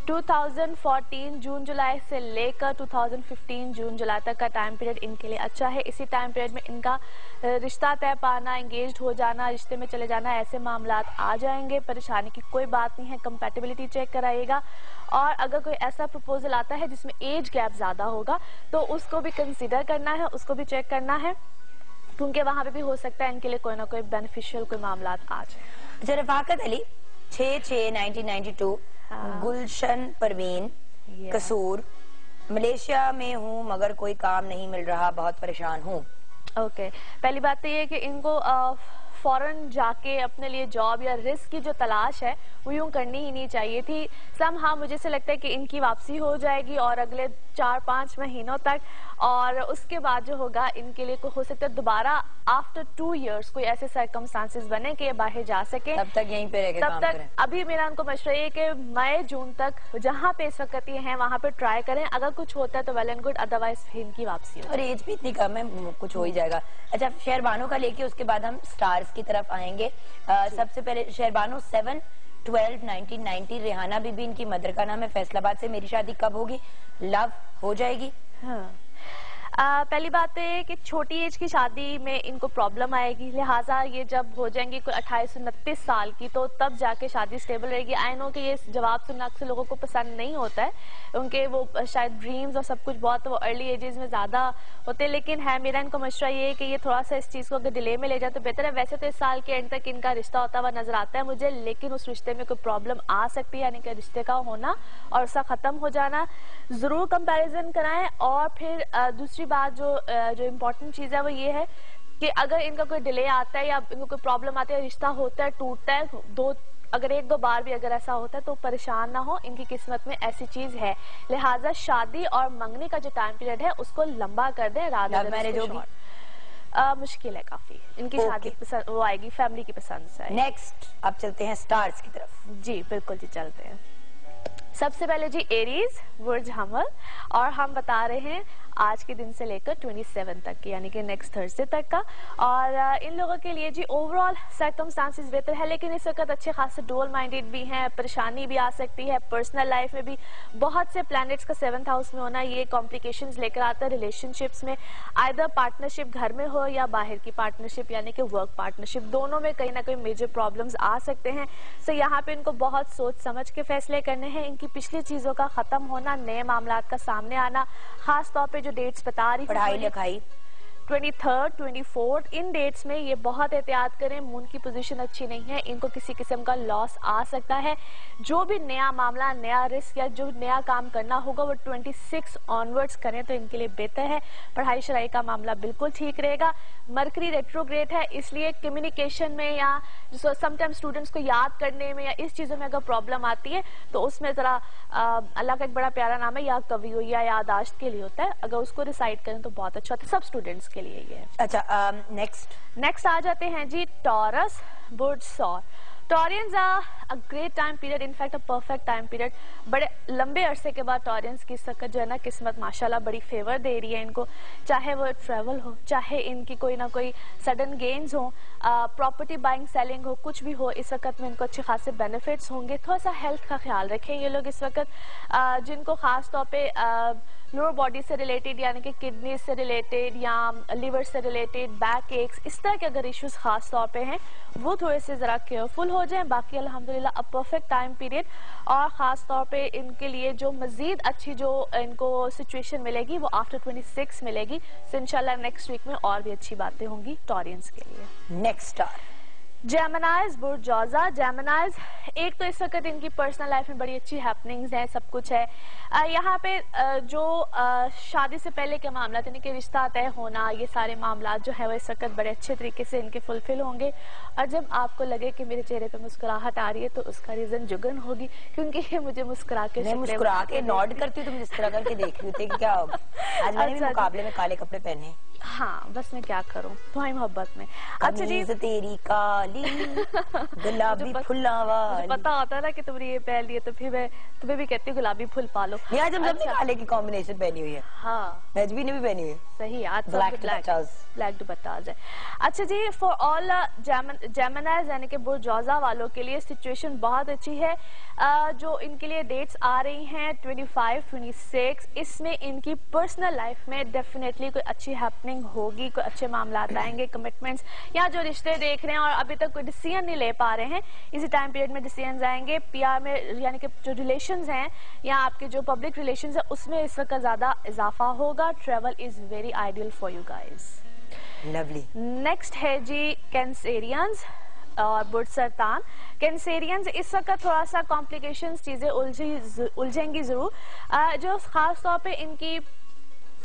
2014 जून जुलाई से लेकर 2015 जून जुलाई तक का टाइम पीरियड इनके लिए अच्छा है। इसी टाइम पीरियड में इनका रिश्ता तय पाना, एंगेज्ड हो जाना, रिश्ते में चले जाना, ऐसे मामलात आ जाएंगे। परेशानी की कोई बात नहीं है, कंपैटिबिलिटी चेक कराइएगा। और अगर कोई ऐसा प्रपोजल आता है जिसमें एज गैप ज्यादा होगा तो उसको भी कंसीडर करना है, उसको भी चेक करना है, क्योंकि वहां पे भी हो सकता है इनके लिए कोई ना कोई बेनिफिशियल कोई मामलात आ जाए। अच्छा, रफाकत अली 6/6/1992, गुलशन परवीन, कसूर, मलेशिया में हूँ मगर कोई काम नहीं मिल रहा, बहुत परेशान हूँ। ओके, पहली बात तो ये है कि इनको फॉरेन जाके अपने लिए जॉब या रिस्क की जो तलाश है वो यूं करनी ही नहीं चाहिए थी। हाँ, मुझे से लगता है कि इनकी वापसी हो जाएगी और अगले 4-5 महीनों तक, और उसके बाद जो होगा इनके लिए हो सकता है दोबारा आफ्टर 2 years कोई ऐसे सर्कमस्टांसेस बने कि ये बाहर जा सके। तब तक यहीं पे रह के काम करें। अभी मेरा उनको मशवरा ये कि मई जून तक जहाँ पे इस वक्त ये हैं वहाँ पे ट्राई करें। अगर कुछ होता है तो वेल एंड गुड, अदरवाइज इनकी वापसी हो। और एज भी इतनी कम है, कुछ हो ही जाएगा। अच्छा, शहरबानो का लेके उसके बाद हम स्टार्स की तरफ आएंगे। सबसे पहले शहरबानो 7/12/1990, रेहाना बीबी इनकी मदर का नाम है, फैसलाबाद से। मेरी शादी कब होगी? लव हो जाएगी? हाँ। पहली बात तो ये कि छोटी एज की शादी में इनको प्रॉब्लम आएगी, लिहाजा ये जब हो जाएंगी कोई 28-29 साल की तो तब जाके शादी स्टेबल रहेगी। आई नो कि ये जवाब सुनना अक्सर लोगों को पसंद नहीं होता है, उनके वो शायद ड्रीम्स और सब कुछ बहुत वो अर्ली एजेस में ज्यादा होते हैं, लेकिन है मेरा इनको मशवरा ये है कि ये थोड़ा सा इस चीज को अगर डिले में ले जाए तो बेहतर है। वैसे तो इस साल के एंड तक इनका रिश्ता होता हुआ नजर आता है मुझे, लेकिन उस रिश्ते में कोई प्रॉब्लम आ सकती है, यानी कि रिश्ते का होना और उसका खत्म हो जाना। जरूर कंपैरिजन कराएं। और फिर दूसरी बात जो इम्पोर्टेंट चीज है वो ये है कि अगर इनका कोई डिले आता है या इनको कोई प्रॉब्लम आती है, रिश्ता होता है, टूटता है, अगर 1-2 बार भी अगर ऐसा होता है तो परेशान ना हो, इनकी किस्मत में ऐसी चीज है। लिहाजा शादी और मंगनी का जो टाइम पीरियड है उसको लंबा कर दें। रादर मैरिज होगी मुश्किल है काफी, इनकी शादी वो आएगी फैमिली की पसंद से। नेक्स्ट अब चलते हैं स्टार्स की तरफ। जी बिल्कुल जी, चलते हैं। सबसे पहले जी एरीज, बुर्ज हमल, और हम बता रहे हैं आज के दिन से लेकर 27 तक की, यानी कि नेक्स्ट थर्सडे तक का। और इन लोगों के लिए जी ओवरऑल सर्कमस्टांसेस बेहतर है, लेकिन इस वक्त अच्छे खासे डुअल माइंडेड भी हैं, परेशानी भी आ सकती है। पर्सनल लाइफ में भी बहुत से प्लैनेट्स का 7th हाउस में होना ये कॉम्प्लिकेशंस लेकर आता है रिलेशनशिप्स में, आइदर पार्टनरशिप घर में हो या बाहर की पार्टनरशिप यानी कि वर्क पार्टनरशिप, दोनों में कहीं ना कहीं मेजर प्रॉब्लम्स आ सकते हैं। सो यहाँ पे इनको बहुत सोच समझ के फैसले करने हैं। इनकी पिछली चीजों का खत्म होना, नए मामलात का सामने आना, खास तौर पे जो डेट्स बता रही, पढ़ाई लिखाई, 23rd, 24th, इन डेट्स में ये बहुत एहतियात करें। मून की पोजीशन अच्छी नहीं है, इनको किसी किस्म का लॉस आ सकता है। जो भी नया मामला, नया रिस्क या जो नया काम करना होगा वो 26 ऑनवर्ड्स करें तो इनके लिए बेहतर है। पढ़ाई शराई का मामला बिल्कुल ठीक रहेगा। मरकरी रेट्रोग्रेड है, इसलिए कम्युनिकेशन में या समटाइम्स स्टूडेंट्स को याद करने में या इस चीजों में अगर प्रॉब्लम आती है तो उसमें जरा अल्लाह का एक बड़ा प्यारा नाम है या कवि हो या यादाश्त के लिए होता है, अगर उसको रिसाइट करें तो बहुत अच्छा होता है, सब स्टूडेंट्स के लिए ये है। अच्छा, नेक्स्ट आ जाते हैं जी टॉरस, बुर्ज सौर। Taureans a great time period, in fact a perfect time period. बड़े लंबे अरसे के बाद टॉरियंस की इस वक्त जो है ना किस्मत माशाल्लाह बड़ी फेवर दे रही है इनको, चाहे वो ट्रैवल हो, चाहे इनकी कोई ना कोई सडन गेन्स हो, प्रॉपर्टी बाइंग सेलिंग हो, कुछ भी हो, इस वक्त में इनको अच्छे खासे बेनिफिट्स होंगे। थोड़ा सा हेल्थ का ख्याल रखें ये लोग इस वक्त, जिनको खास तौर पे लोअर बॉडी से रिलेटेड यानी कि किडनी से रिलेटेड या लिवर से रिलेटेड, बैक एक्स, इस तरह के अगर इश्यूज खास तौर पे हैं वो थोड़े से ज़रा केयरफुल हो जाएं। बाकी अल्हम्दुलिल्लाह अ परफेक्ट टाइम पीरियड, और ख़ास तौर पे इनके लिए जो मज़ीद अच्छी जो इनको सिचुएशन मिलेगी वो आफ्टर 26 मिलेगी। तो इंशाल्लाह नेक्स्ट वीक में और भी अच्छी बातें होंगी टॉरियंस के लिए। Next star जेमिनाइज बुर्जोजा। जेमिनाइज, एक तो इस वक्त इनकी पर्सनल लाइफ में बड़ी अच्छी हैपनिंग्स हैं, सब कुछ है। यहाँ पे जो शादी से पहले के मामला यानी कि रिश्ता तय होना, ये सारे मामला जो है वो इस वक्त बड़े अच्छे तरीके से इनके फुलफिल होंगे। और जब आपको लगे कि मेरे चेहरे पे मुस्कुराहट आ रही है तो उसका रीजन जुगन होगी, क्योंकि ये मुझे मुस्कुरा के नॉट करती हूँ, तुम जिस तरह करके देख रही होती क्या होगा। आज मैंने भी मुकाबले में काले कपड़े पहने। हाँ, बस मैं क्या करूँ तुम्हारी मोहब्बत में। अच्छा जी, तेरी काली गुलाबी फुल्ला वाली, पता होता ना कि तुमने ये पहन लिए तो फिर मैं तुम्हें भी कहती हूँ गुलाबी फुल पालो। यहाँ जब सबने काले की कॉम्बिनेशन पहनी हुई है। हाँ, नजबी ने भी पहनी हुई है। सही, आज ब्लैक दुपट्टाज है। अच्छा जी, फॉर ऑल जेमिनाइज यानी कि बुर्जोजा वालों के लिए सिचुएशन बहुत अच्छी है। जो इनके लिए डेट्स आ रही हैं 25, 26, इसमें इनकी पर्सनल लाइफ में डेफिनेटली कोई अच्छी हैपनिंग होगी, कोई अच्छे मामला आएंगे, कमिटमेंट्स या जो रिश्ते देख रहे हैं और अभी तक कोई डिसीजन नहीं ले पा रहे हैं, इसी टाइम पीरियड में डिसीजन आएंगे। पीआर में यानी कि जो रिलेशंस हैं या आपके जो पब्लिक रिलेशंस है उसमें इस वक्त ज्यादा इजाफा होगा। Travel is very ideal for you guys. Lovely. Next है जी कैंसेरियंस और बुर्सरतान। कैंसेरियंस इस वक्त थोड़ा सा कॉम्प्लिकेशंस, चीजें उलझेंगी जरूर। जो खास तौर पे इनकी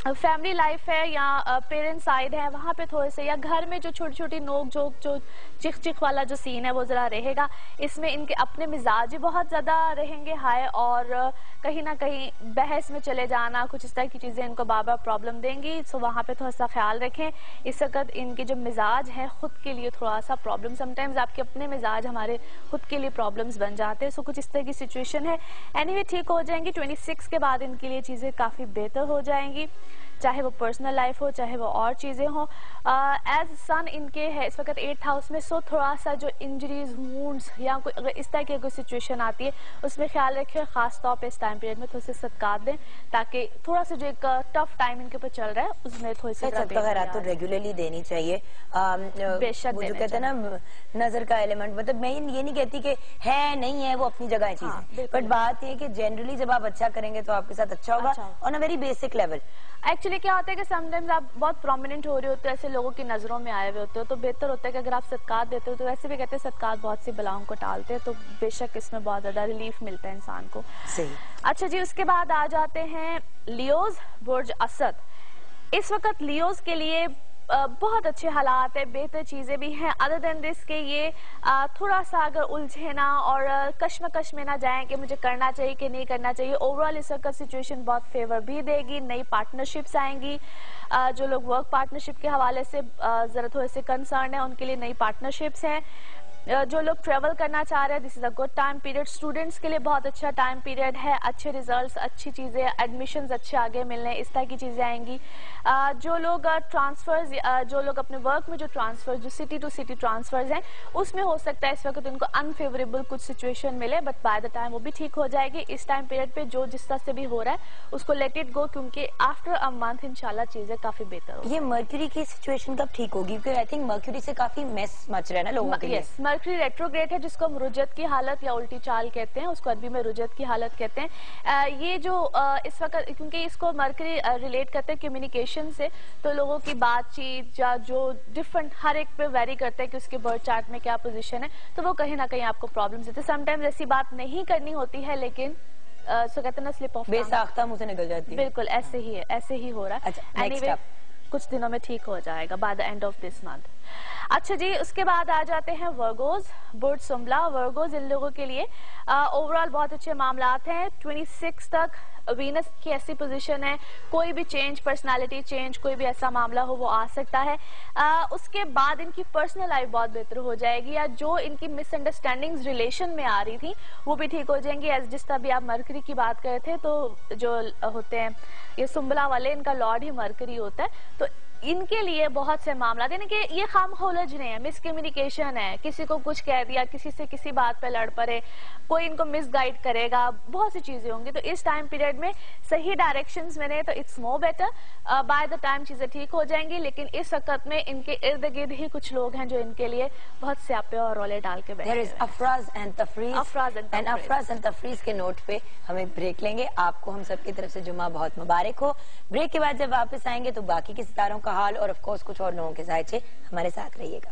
फैमिली लाइफ है या पेरेंट्स साइड है, वहाँ पे थोड़े से या घर में जो छोटी छोटी नोक जोक, जो चिक चिक वाला जो सीन है वो जरा रहेगा। इसमें इनके अपने मिजाज बहुत ज्यादा रहेंगे हाई, और कहीं ना कहीं बहस में चले जाना, कुछ इस तरह की चीजें इनको बार बार प्रॉब्लम देंगी। सो वहाँ पे थोड़ा सा ख्याल रखें। इस वक्त इनके जो मिजाज है खुद के लिए थोड़ा सा प्रॉब्लम, समटाइम्स आपके अपने मिजाज हमारे खुद के लिए प्रॉब्लम्स बन जाते हैं। सो कुछ इस तरह की सिचुएशन है। एनीवे ठीक हो जाएंगी। 26 के बाद इनके लिए चीजें काफी बेहतर हो जाएंगी, चाहे वो पर्सनल लाइफ हो चाहे वो और चीजें हो। एज सन इनके है इस वक्त 8th हाउस में, सो थोड़ा सा जो इंजरीज, वुंड्स या कोई अगर इस तरह की कोई सिचुएशन आती है उसमें ख्याल रखें। खास तौर पे इस टाइम पीरियड में थोड़े से सदकात दें ताकि थोड़ा सा जो एक टफ टाइम इनके ऊपर चल रहा है उसमें थोड़ी सी तो रेगुलरली देनी चाहिए। बेशक जो कहते हैं ना नजर का एलिमेंट, मतलब मैं ये नहीं कहती कि है नहीं है, वो अपनी जगह है चीजें, बट बात ये कि जनरली जब आप अच्छा करेंगे तो आपके साथ अच्छा होगा on a very basic level. Actually क्या होता है कि समटाइम्स आप बहुत प्रोमिनेंट हो रहे होते हो, ऐसे लोगों की नजरों में आए हुए होते हो, तो बेहतर होता है कि अगर आप सदकात देते हो, तो वैसे भी कहते हैं सदकात बहुत सी बलाओं को टालते हैं, तो बेशक इसमें बहुत ज्यादा रिलीफ मिलता है इंसान को। सही। अच्छा जी, उसके बाद आ जाते हैं लियोज बुर्ज असद। इस वक्त लियोज के लिए बहुत अच्छे हालात है, बेहतर चीजें भी हैं। अदर देन दिस के ये थोड़ा सा अगर उलझे ना और कश्मकश में ना जाएं कि मुझे करना चाहिए कि नहीं करना चाहिए, ओवरऑल इस वक्त सिचुएशन बहुत फेवर भी देगी। नई पार्टनरशिप्स आएंगी। जो लोग वर्क पार्टनरशिप के हवाले से जरा थोड़े से कंसर्न है उनके लिए नई पार्टनरशिप्स हैं। जो लोग ट्रेवल करना चाह रहे हैं, this is a good time period. Students के लिए बहुत अच्छा टाइम पीरियड है, अच्छे रिजल्ट्स, अच्छी चीजें, एडमिशंस अच्छे आगे मिलने, इस तरह की चीजें आएंगी। जो लोग ट्रांसफर्स, जो लोग अपने वर्क में जो ट्रांसफर, जो सिटी टू सिटी ट्रांसफर्स हैं, उसमें हो सकता है इस वक्त उनको अनफेवरेबल कुछ सिचुएशन मिले, बट बाय द टाइम वो भी ठीक हो जाएगी। इस टाइम पीरियड पे जो जिस तरह से भी हो रहा है उसको लेट इट गो, क्योंकि आफ्टर अ मंथ इंशाल्लाह चीजें काफी बेहतर होगी। ये मर्क्यूरी की सिचुएशन कब ठीक होगी? क्योंकि आई थिंक मर्क्यूरी से काफी मेस मच रहा है ना लोगों के लिए। मर्क्यूरी रेट्रोग्रेड है, जिसको हम रुजत की हालत या उल्टी चाल कहते हैं, उसको अरबी में रुजत की हालत कहते हैं। ये जो इस वक्त, क्योंकि इसको मर्क्यूरी रिलेट करते हैं कम्युनिकेशन से, तो लोगों की बातचीत या जो डिफरेंट हर एक पे वेरी करते हैं कि उसके बर्थ चार्ट में क्या पोजीशन है, तो वो कहीं ना कहीं आपको प्रॉब्लम देते हैं। समटाइम्स ऐसी बात नहीं करनी होती है, लेकिन सो कहते हैं ना स्लिप ऑफ बेसाख्ता मुंह से निकल जाती है। बिल्कुल ऐसे ही है, ऐसे ही हो रहा है। अच्छा, एनीवे कुछ दिनों में ठीक हो जाएगा by the end of this month. اچھا جی، اس کے بعد آ جاتے ہیں ورگوز، برج سنبلا۔ ورگوز ان لوگوں کے لیے اوورال بہت اچھے معاملات ہیں۔ 26 تک وینس کی ایسی پوزیشن ہے، کوئی بھی چینج، پرسنالٹی چینج، کوئی بھی ایسا معاملہ ہو وہ آ سکتا ہے۔ اس کے بعد ان کی پرسنل لائف بہت بہتر ہو جائے گی، یا جو ان کی مس انڈرسٹینڈنگز ریلیشن میں آ رہی تھی وہ بھی ٹھیک ہو جائیں گی۔ جس طرح بھی آپ مرکری کی بات کرے تھے، تو جو ہوتے ہیں یہ سنبلا والے، ان کا لارڈ ہی مرکری ہوتا ہے، تو ان کے لیے بہت سے معاملات، یعنی کہ یہ خام خولج نہیں ہے، مس کمیونیکیشن ہے، کسی کو کچھ کہہ دیا، کسی سے کسی بات پہ لڑ پڑے، کوئی ان کو مس گائیڈ کرے گا، بہت سی چیزیں ہوں گی۔ تو اس ٹائم پیریڈ میں صحیح ڈائریکشنز میں نے تو it's more better, by the time چیزیں ٹھیک ہو جائیں گی۔ لیکن اس وقت میں ان کے ارد گرد ہی کچھ لوگ ہیں جو ان کے لیے بہت سیاپے اور رولے ڈال کے بیٹھے ہیں۔ افراز اینڈ تفریز کے نوٹ پہ ہمیں بریک لیں گے۔ آپ کو ہم سب کی طرف سے جمعہ بہت مبارک ہو۔ بریک کے بعد جب واپس آئیں گے تو باقی کے ستاروں کا حال اور آف کورس کچھ اور لوگوں کے ذائچے، ہمارے ساتھ رہیے گا۔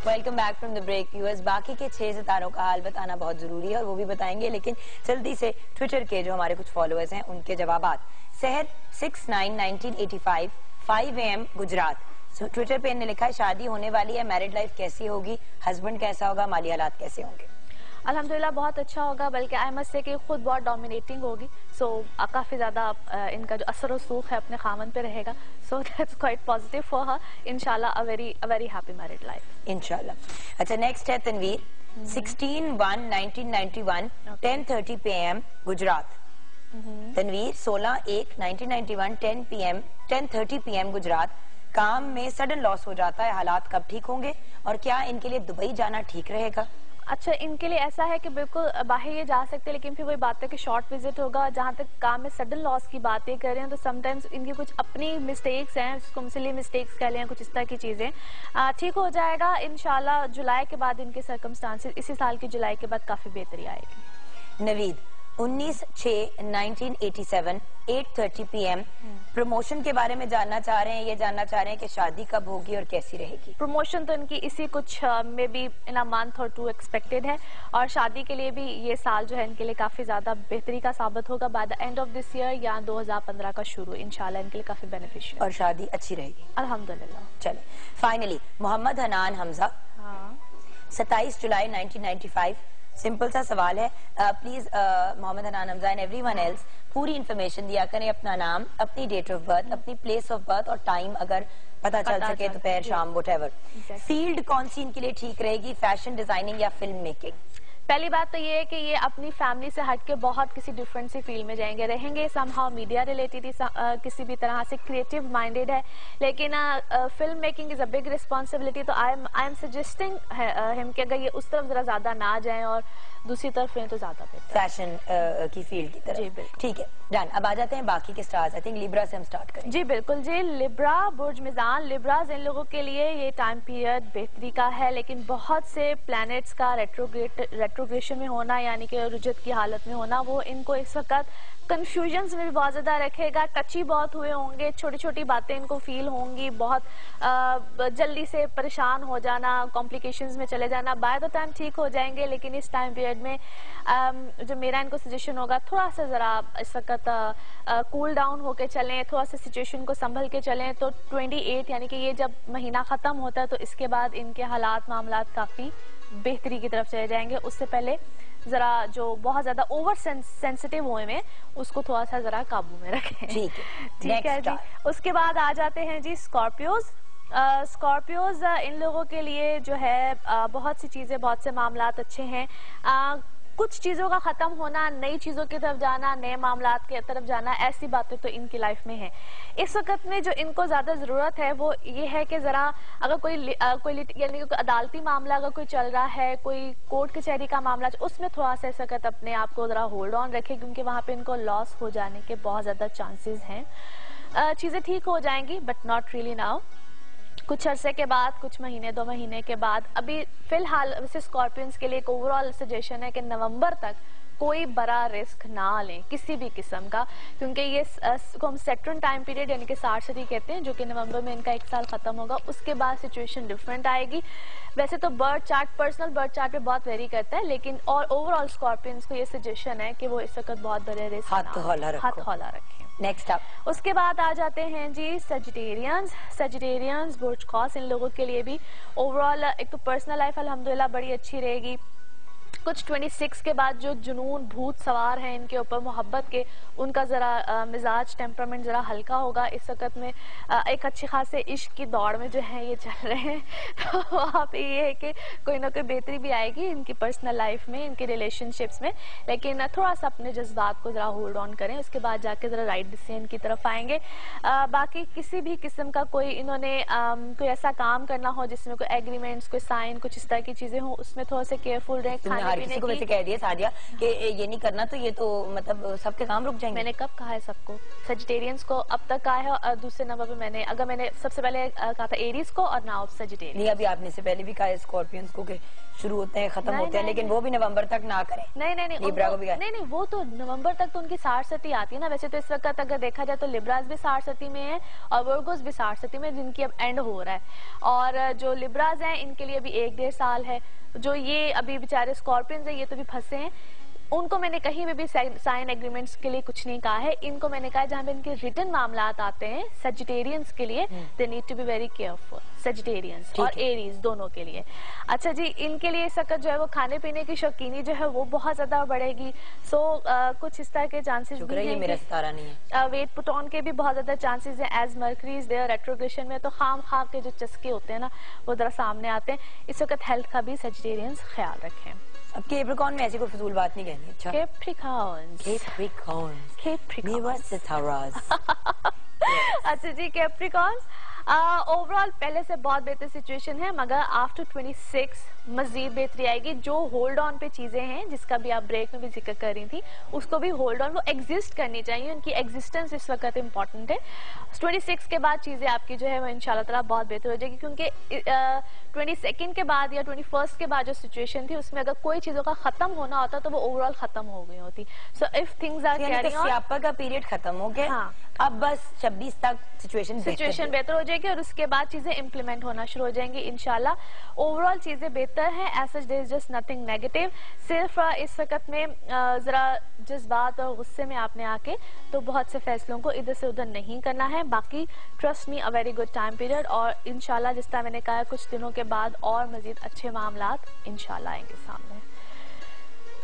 Welcome back from the break viewers. باقی کے 6 ستاروں کا حال بتانا بہت ضروری ہے اور وہ بھی بتائیں گے، لیکن جلدی سے ٹویٹر کے جو ہمارے کچھ فالوورز ہیں ان کے جوابات۔ سحر 691985 5 AM گجرات، ٹویٹر پہ انہوں نے لکھا ہے شادی ہونے والی ہے، میرڈ لائف کیسی ہوگی، ہسبینڈ کیسا ہوگا، مالی حالات کیسے ہوں گے؟ الحمدللہ بہت اچھا ہوگا، بلکہ آئی مسٹ سے کہ خود بہت ڈومینیٹنگ ہوگی، سو کافی زیادہ ان کا جو اثر و رسوخ ہے اپنے خامن پہ رہے گا، so that's quite positive for her, انشاءاللہ a very happy married life انشاءاللہ۔ اچھا، نیکسٹ ہے تنویر 16/1/1991 10:30 PM گجرات۔ تنویر 16/1/1991 10:30 PM گجرات، کام میں سڈن لاس ہو جاتا ہے، حالات کب ٹھیک ہوں گے اور کیا ان کے لیے دبئی جانا ٹھیک رہے گا؟ اچھا، ان کے لیے ایسا ہے کہ بالکل باہر یہ جا سکتے، لیکن پھر وہی بات ہے کہ شارٹ وزٹ ہوگا۔ جہاں تک کام میں سڈن لاس کی باتیں کر رہے ہیں تو سم ٹائمز ان کی کچھ اپنی مسٹیکس ہیں، جس کو سلی مسٹیکس کہہ لیں، کچھ اس طرح کی چیزیں، ٹھیک ہو جائے گا انشاءاللہ۔ جولائی کے بعد ان کے سرکمسٹانسز، اسی سال کی جولائی کے بعد کافی بہتری آئے گی۔ نوید 19/6/1987 8:30 PM پروموشن کے بارے میں جاننا چاہ رہے ہیں، یہ جاننا چاہ رہے ہیں کہ شادی کب ہوگی اور کیسی رہے گی؟ پروموشن تو ان کی اسی کچھ میں بھی ان اے منتھ اور 2 ایکسپیکٹڈ ہے، اور شادی کے لیے بھی یہ سال جو ہے ان کے لیے کافی زیادہ بہتری کا ثابت ہوگا، by the end of this year یا 2015 کا شروع، انشاءاللہ ان کے لیے کافی بینیفیشیل اور شادی اچھی رہے گی الحمدللہ۔ چلیں فائنلی محمد حنان حمزہ 27 جولائی 1995، سمپل سا سوال ہے، please Muhammad Hanan Hamza and everyone else پوری انفارمیشن دیا کریں، اپنا نام، اپنی ڈیٹ آف برتھ، اپنی پلیس آف برتھ اور ٹائم اگر پتا چل سکے، دوپہر شام وٹ ایور۔ فیلڈ کون سی ان کے لیے ٹھیک رہے گی، فیشن ڈیزائننگ یا فلم میکنگ؟ پہلی بات تو یہ ہے کہ یہ اپنی فیملی سے ہٹ کے بہت کسی ڈفرینٹ سی فیلڈ میں جائیں گے، رہیں گے سم ہاؤ میڈیا ریلیٹڈ، کسی بھی طرح سے کریٹو مائنڈیڈ ہے، لیکن film making is a big responsibility, تو آئی ایم سجیسٹنگ ہم کہ اگر یہ اس طرف ذرا زیادہ نہ جائیں اور دوسری طرف رہیں تو زیادہ بہتر، فیشن کی فیلڈ کی طرف۔ جی بالکل، ٹھیک ہے ڈن۔ اب آ جاتے ہیں باقی کے سٹارز، آئی تھنک لیبرا سے ہم سٹارٹ کریں۔ جی بالکل جی، لیبرا برج میزان، لیبراز ان لوگوں کے لیے یہ ٹائم پیریڈ بہتری کا ہے، لیکن بہت سے پلانٹس کا ریٹروگریشن میں ہونا، یعنی کہ رجت کی حالت میں ہونا، وہ ان کو اس وقت کنفیوژنز میں بھی بہت زیادہ رکھے گا، ٹچی بہت ہوئے ہوں گے، چھوٹی چھوٹی باتیں ان کو فیل ہوں گی، بہت جلدی سے پریشان ہو جانا، کمپلیکیشنز میں چلے جانا، بائی دا ٹائم ٹھیک ہو جائیں گے، لیکن اس ٹائم پیریڈ میں جو میرا ان کو سجیشن ہوگا تھوڑا سا ذرا اس وقت کول ڈاؤن ہو کے چلیں، تھوڑا سا سچویشن کو سنبھل کے چلیں، تو 28 یعنی کہ یہ جب مہینہ ختم ہوتا ہے تو اس کے بعد ان کے حالات معاملات کافی بہتری کی طرف چلے جائیں گے۔ اس سے پہلے ذرا جو بہت زیادہ اوور سینسٹیو ہوئے میں اس کو تھوڑا سا ذرا قابو میں رکھیں، ٹھیک ہے جی۔ اس کے بعد آ جاتے ہیں جی اسکارپیوز۔ اسکارپیوز ان لوگوں کے لیے جو ہے بہت سی چیزیں، بہت سے معاملات اچھے ہیں، کچھ چیزوں کا ختم ہونا، نئی چیزوں کی طرف جانا، نئے معاملات کی طرف جانا، ایسی باتیں تو ان کی لائف میں ہیں۔ اس وقت میں جو ان کو زیادہ ضرورت ہے وہ یہ ہے کہ ذرا اگر کوئی یعنی کوئی عدالتی معاملہ اگر کوئی چل رہا ہے، کوئی کورٹ کچہری کا معاملہ، اس میں تھوڑا سا اس وقت اپنے آپ کو ذرا ہولڈ آن رکھے، کیونکہ وہاں پہ ان کو لاس ہو جانے کے بہت زیادہ چانسز ہیں۔ چیزیں ٹھیک ہو جائیں گی بٹ ناٹ ریئلی ناؤ، کچھ عرصے کے بعد، کچھ مہینے 2 مہینے کے بعد۔ ابھی فی الحال ویسے اسکارپینس کے لیے ایک اوور آل سجیشن ہے کہ نومبر تک कोई बड़ा रिस्क ना लें किसी भी किस्म का, क्योंकि ये को हम सैटर्न टाइम पीरियड यानी कि साठ सदी कहते हैं, जो कि नवंबर में इनका 1 साल खत्म होगा, उसके बाद सिचुएशन डिफरेंट आएगी। वैसे तो birth chart, personal birth chart पे बहुत वेरी करता है, लेकिन और ओवरऑल स्कॉर्पियंस को ये सजेशन है कि वो इस वक्त बहुत बड़े रिस्क हाथ हौला रखें। नेक्स्ट अप उसके बाद आ जाते हैं जी सजिटेरियंस बुर्ज कौस, इन लोगों के लिए भी ओवरऑल एक तो पर्सनल लाइफ अल्हम्दुलिल्लाह बड़ी अच्छी रहेगी। कुछ 26 के बाद जो जुनून भूत सवार हैं इनके ऊपर मोहब्बत के, उनका ज़रा मिजाज टेम्परामेंट ज़रा हल्का होगा। इस वक्त में एक अच्छी खासे इश्क की दौड़ में जो है ये चल रहे हैं, तो वहाँ पे ये है कि कोई ना कोई बेहतरी भी आएगी इनकी पर्सनल लाइफ में, इनकी रिलेशनशिप्स में, लेकिन थोड़ा सा अपने जज्बात को ज़रा होल्ड ऑन करें, उसके बाद जाके ज़रा राइट डिसीजन की तरफ आएंगे। बाकी किसी भी किस्म का कोई इन्होंने कोई ऐसा काम करना हो जिसमें कोई एग्रीमेंट्स, कोई साइन, कुछ इस तरह की चीज़ें हों, उसमें थोड़ा सा केयरफुल रहें। हर किसी को वैसे कह दिया सादिया कि ये नहीं करना तो ये तो मतलब सबके काम रुक जाएंगे। मैंने कब कहा है सबको? सजिटेरियंस को अब तक कहा है, और दूसरे नंबर पे मैंने सबसे पहले कहा था एरीज को, और नाउ सजिटेरियंस। नहीं, अभी आपने से पहले भी कहा है स्कॉर्पियंस को कि शुरू होते हैं खत्म होते हैं, लेकिन वो भी नवंबर तक ना करें। नहीं लिब्रा को भी नहीं, वो तो नवंबर तक तो उनकी 60 सती आती है ना। वैसे तो इस वक्त अगर देखा जाए तो लिब्रास भी 60 सती में है और वर्गोस भी 60 सती में, जिनकी अब एंड हो रहा है। और जो लिब्रास हैं इनके लिए अभी 1-1.5 साल है। जो ये अभी बेचारे स्कॉर्पियंस हैं ये तो भी फंसे हैं, उनको मैंने कहीं में भी साइन एग्रीमेंट्स के लिए कुछ नहीं कहा है। इनको मैंने कहा जहाँ पे इनके रिटन मामलात आते हैं सजिटेरियंस के लिए, they need to be very careful, Sagittarians और एरीज दोनों के लिए। अच्छा जी, इनके लिए सकत जो है वो खाने पीने की शौकीनी जो है वो बहुत ज्यादा बढ़ेगी। सो कुछ इस तरह के चांसेस भी हैं, मेरा सितारा नहीं है। वेट पुट ऑन के भी बहुत ज्यादा चांसेस हैं, as Mercury is there retrogression में, तो खाम खा के जो चस्के होते हैं ना वो जरा सामने आते हैं। इस वक्त हेल्थ का भी सजिटेरियंस ख्याल रखें। अब कैप्रिकॉर्न में ऐसी कोई फजूल बात नहीं कहनी। अच्छा, अच्छा जी, कैप्रिकॉर्न्स ओवरऑल पहले से बहुत बेहतर सिचुएशन है, मगर आफ्टर 26 मजीद बेहतरी आएगी। जो होल्ड ऑन पे चीजें हैं जिसका भी आप ब्रेक में भी जिक्र कर रही थी, उसको भी होल्ड ऑन, वो एग्जिस्ट करनी चाहिए, उनकी एग्जिस्टेंस इस वक्त इम्पोर्टेंट है। 26 के बाद चीजें आपकी जो है वो इंशाल्लाह ताला बहुत बेहतर हो जाएगी, क्योंकि 22 के बाद या 21 के बाद जो सिचुएशन थी उसमें अगर कोई चीजों का खत्म होना होता तो वो ओवरऑल खत्म हो गई होती। So if things are carrying on, स्यापा का पीरियड खत्म हो गया। हाँ, अब बस 26 तक सिचुएशन बेहतर हो जाएगी और उसके बाद चीजें इम्प्लीमेंट होना शुरू हो जाएंगी इंशाल्लाह। ओवरऑल चीजें बेहतर हैं, as such there is just nothing negative. सिर्फ इस वक्त में जरा जज्बात और गुस्से में आपने आके तो बहुत से फैसलों को इधर से उधर नहीं करना है। बाकी trust me, a very good time period, और इंशाल्लाह जिस तरह मैंने कहा कुछ दिनों के बाद और मजीद अच्छे मामलात इंशाल्लाह आएंगे सामने।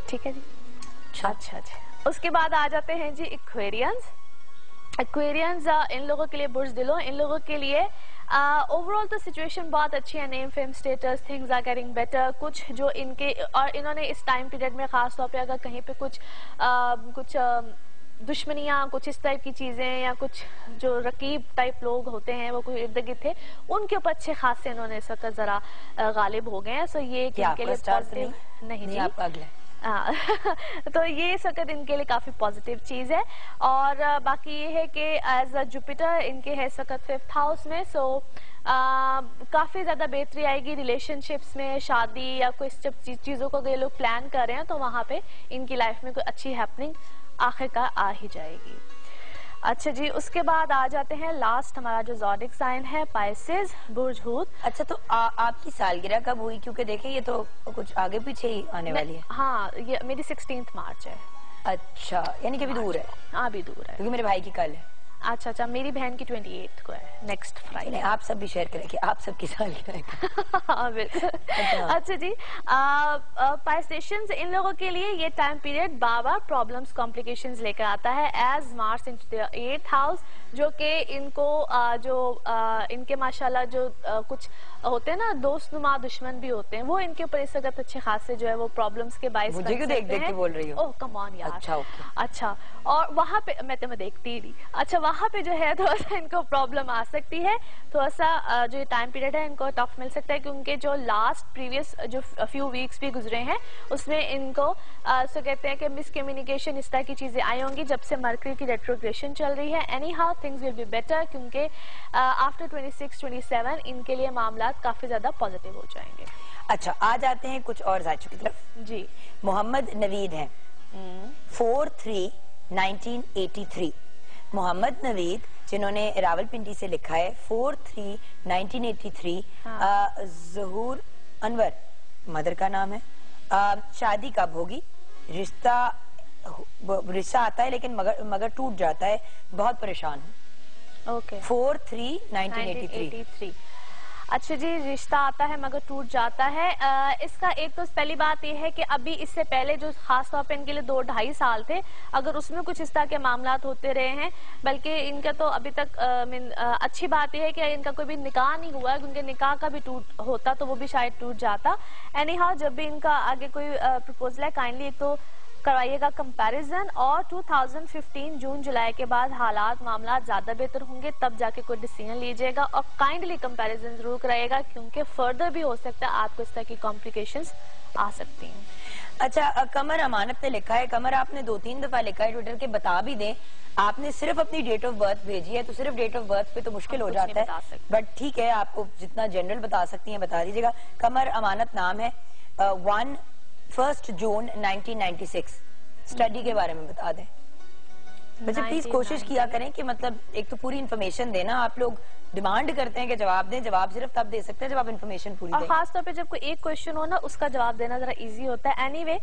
ठीक है जी, अच्छा जी। उसके बाद आ जाते हैं जी एक्वेरियंस। इन लोगों के लिए बुर्ज दिलो, इन लोगों के लिए ओवरऑल तो सिचुएशन बहुत अच्छी है, name fame status, things are getting better. कुछ जो इनके और इन्होंने इस टाइम पीरियड में खास तौर पे अगर कहीं पे कुछ दुश्मनियाँ, कुछ इस टाइप की चीजें या कुछ जो रकीब टाइप लोग होते हैं वो कोई इर्द गिर्द थे, उनके ऊपर अच्छे खासे इन्होंने इस वक्त जरा गालिब हो गए हैं। सो ये इनके लिए पॉजिटिव नहीं जी, आपका अगला तो ये इस वक्त इनके लिए काफी पॉजिटिव चीज है। और बाकी ये है कि एज अ जुपिटर इनके है इस वक्त 5th हाउस में। सो काफी ज्यादा बेहतरी आएगी रिलेशनशिप्स में, शादी या कोई चीजों को ये लोग प्लान कर रहे हैं तो वहां पे इनकी लाइफ में कोई अच्छी हैपनिंग आखिरकार आ ही जाएगी। अच्छा जी, उसके बाद आ जाते हैं लास्ट हमारा जो ज़ोडिक साइन है पाइसेस, बुर्ज हूत। अच्छा, तो आपकी सालगिरह कब हुई? क्योंकि देखें ये तो कुछ आगे पीछे ही आने वाली है। हाँ, ये मेरी 16 मार्च है। अच्छा, यानी कि अभी दूर है। हाँ, अभी दूर है, क्योंकि मेरे भाई की कल है। अच्छा, मेरी बहन की 28 को है, नेक्स्ट फ्राइडे। आप सब भी शेयर करें कि आप सबकी सालगिरह। अच्छा जी, पाइसेशंस इन लोगों के लिए ये टाइम पीरियड बार प्रॉब्लम्स कॉम्प्लिकेशंस लेकर आता है, as Mars into the 8th house, जो कि इनको इनके माशाल्लाह जो कुछ होते हैं ना दोस्तनुमा दुश्मन भी होते हैं, वो इनके ऊपर इस वक्त अच्छे खासे जो है वो प्रॉब्लम्स के बाइस मुझे क्यों देख के बोल रही हो? ओह कम ऑन यार। अच्छा, और वहाँ पे मैं तुम्हें देखती ही नहीं। अच्छा, वहाँ पे जो है थोड़ा सा इनको प्रॉब्लम आ सकती है, थोड़ा सा जो टाइम पीरियड है इनको टफ मिल सकता है, क्योंकि जो लास्ट प्रीवियस जो फ्यू वीक्स भी गुजरे हैं उसमें इनको सो कहते हैं कि मिसकम्युनिकेशन इस तरह की चीजें आई होंगी जब से मरकरी की रेट्रोग्रेशन चल रही है। Any how things will be better, क्योंकि आफ्टर 26-27 इनके लिए मामला काफी ज्यादा पॉजिटिव हो जाएंगे। अच्छा, आ जाते हैं कुछ और जायचों की तरफ जी। मोहम्मद नवीद हैं, 4/3/1983. मोहम्मद नवीद जिन्होंने रावलपिंडी से लिखा है 4/3/1983. ज़हूर अनवर मदर का नाम है. शादी कब होगी? रिश्ता आता है लेकिन मगर टूट जाता है, बहुत परेशान हूँ. ओके 4/3/1983. अच्छा जी, रिश्ता आता है मगर टूट जाता है. इसका एक तो पहली बात यह है कि अभी इससे पहले जो खास तौर पे इनके लिए 2-2.5 साल थे, अगर उसमें कुछ इस तरह के मामलात होते रहे हैं, बल्कि इनका तो अभी तक अच्छी बात यह है कि इनका कोई भी निकाह नहीं हुआ है. उनके निकाह का भी टूट होता तो वो भी शायद टूट जाता. एनी हाउ, जब भी इनका आगे कोई प्रपोजल है, काइंडली एक तो करवाइएगा कंपैरिजन, और 2015 जून जुलाई के बाद हालात मामला ज्यादा बेहतर होंगे, तब जाके कोई डिसीजन लीजिएगा. और काइंडली कंपैरिजन जरूर कराइएगा, क्योंकि फर्दर भी हो सकता है आपको इस तरह की कॉम्प्लिकेशंस आ सकती हैं. अच्छा, कमर अमानत ने लिखा है. कमर, आपने 2-3 दफा लिखा है ट्विटर के, बता भी दें. आपने सिर्फ अपनी डेट ऑफ बर्थ भेजी है, तो सिर्फ डेट ऑफ बर्थ पे तो मुश्किल हो जाता है, बट ठीक है, आपको जितना जनरल बता सकती हैं बता दीजिएगा. कमर अमानत नाम है. 1 जून 1996. स्टडी के बारे में बता दें. बच्चे प्लीज कोशिश किया करें कि मतलब एक तो पूरी इन्फॉर्मेशन देना. आप लोग डिमांड करते हैं कि जवाब दें, जवाब सिर्फ तब दे सकते हैं जब आप इन्फॉर्मेशन पूरी दें. और खास तौर पे जब कोई एक क्वेश्चन हो ना, उसका जवाब देना जरा इजी होता है. एनीवे,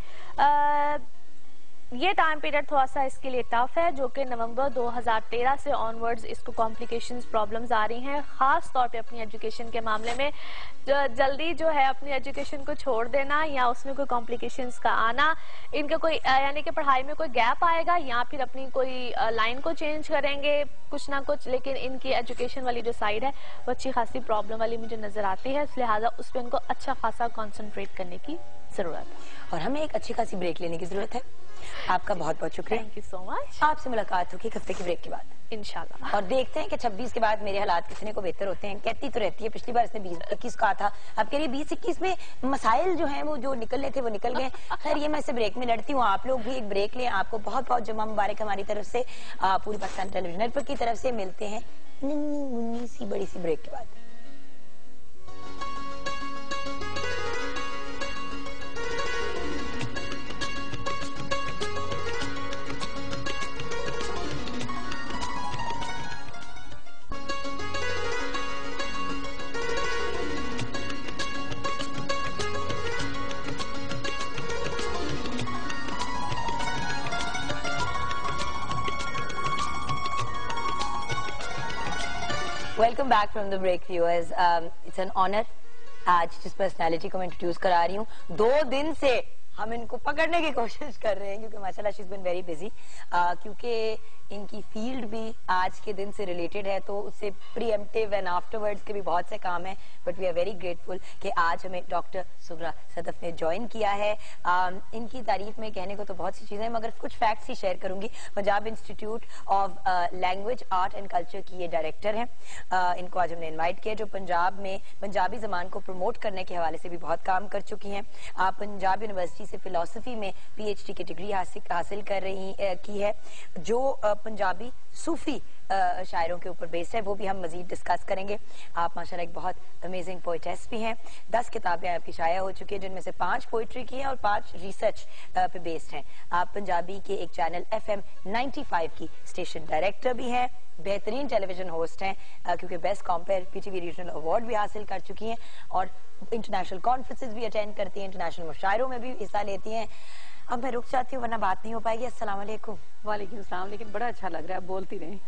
ये टाइम पीरियड थोड़ा सा इसके लिए टफ है, जो कि नवंबर 2013 से ऑनवर्ड्स इसको कॉम्प्लिकेशंस प्रॉब्लम्स आ रही हैं, खास तौर पे अपनी एजुकेशन के मामले में. जल्दी जो है अपनी एजुकेशन को छोड़ देना या उसमें कोई कॉम्प्लिकेशंस का आना, इनका कोई यानी कि पढ़ाई में कोई गैप आएगा या फिर अपनी कोई लाइन को चेंज करेंगे कुछ ना कुछ, लेकिन इनकी एजुकेशन वाली जो साइड है वो अच्छी खासी प्रॉब्लम वाली मुझे नजर आती है. लिहाजा उस पर इनको अच्छा खासा कॉन्सेंट्रेट करने की जरूरत है. और हमें एक अच्छी खासी ब्रेक लेने की जरूरत है. आपका बहुत बहुत शुक्रिया. Thank you so much. आपसे मुलाकात होगी एक हफ्ते की ब्रेक के बाद इंशाल्लाह. और देखते हैं कि 26 के बाद मेरे हालात कितने को बेहतर होते हैं. कहती तो रहती है, पिछली बार इसने 20-21 कहा था, अब कह रही 20-21 में मसाइल जो हैं वो जो निकलने थे वो निकल गए. खैर, ये मैं इसे ब्रेक में लड़ती हूँ. आप लोग भी एक ब्रेक लें. आपको बहुत बहुत जुम्मा मुबारक हमारी तरफ से, पूरी पाकिस्तान टेलीविजन नेटवर्क की तरफ से. मिलते हैं नन्ही मुन्नी सी बड़ी सी ब्रेक के बाद. Welcome back from the break viewers. It's an honour. आज जिस पर्सनालिटी को मैं इंट्रोड्यूस करा रही हूँ, 2 दिन से हम इनको पकड़ने की कोशिश कर रहे हैं, क्योंकि माशाल्लाह she is been very busy, क्योंकि इनकी फील्ड भी आज के दिन से रिलेटेड है, तो उससे प्रीएम्प्टिव एंड आफ्टरवर्ड्स के भी बहुत से काम है. But we are very grateful कि आज हमें डॉक्टर सुगरा सदफ ने ज्वाइन किया है. इनकी तारीफ में कहने को तो बहुत सी चीजें हैं, मगर कुछ फैक्ट्स ही शेयर करूंगी. Punjab institute of language, art and culture की ये डायरेक्टर हैं. इनको आज हमने इन्वाइट किया, जो पंजाब में पंजाबी जबान को प्रमोट करने के हवाले से भी बहुत काम कर चुकी हैं. आप पंजाब यूनिवर्सिटी से फिलोसफी में PhD की डिग्री हासिल कर रही की है, जो पंजाबी सूफी शायरों के ऊपर बेस्ड है. वो भी हम मजीद डिस्कस करेंगे. आप माशाल्लाह एक बहुत अमेजिंग पोइटेस भी हैं. 10 किताबें आपकी शाया हो चुकी है, जिनमें से 5 पोइट्री की हैं और 5 रिसर्च पे बेस्ड हैं. आप पंजाबी के एक चैनल FM 95 की स्टेशन डायरेक्टर भी हैं. बेहतरीन टेलीविजन होस्ट हैं, क्योंकि best compare PTV regional award भी हासिल कर चुकी हैं, और इंटरनेशनल कॉन्फ्रेंसेस भी अटेंड करती हैं, इंटरनेशनल मुशायरों में भी हिस्सा लेती हैं. अब मैं रुक जाती हूँ वरना बात नहीं हो पाएगी. अस्सलाम वालेकुम. वालेकुम सलाम. लेकिन बड़ा अच्छा लग रहा है, बोलती रही.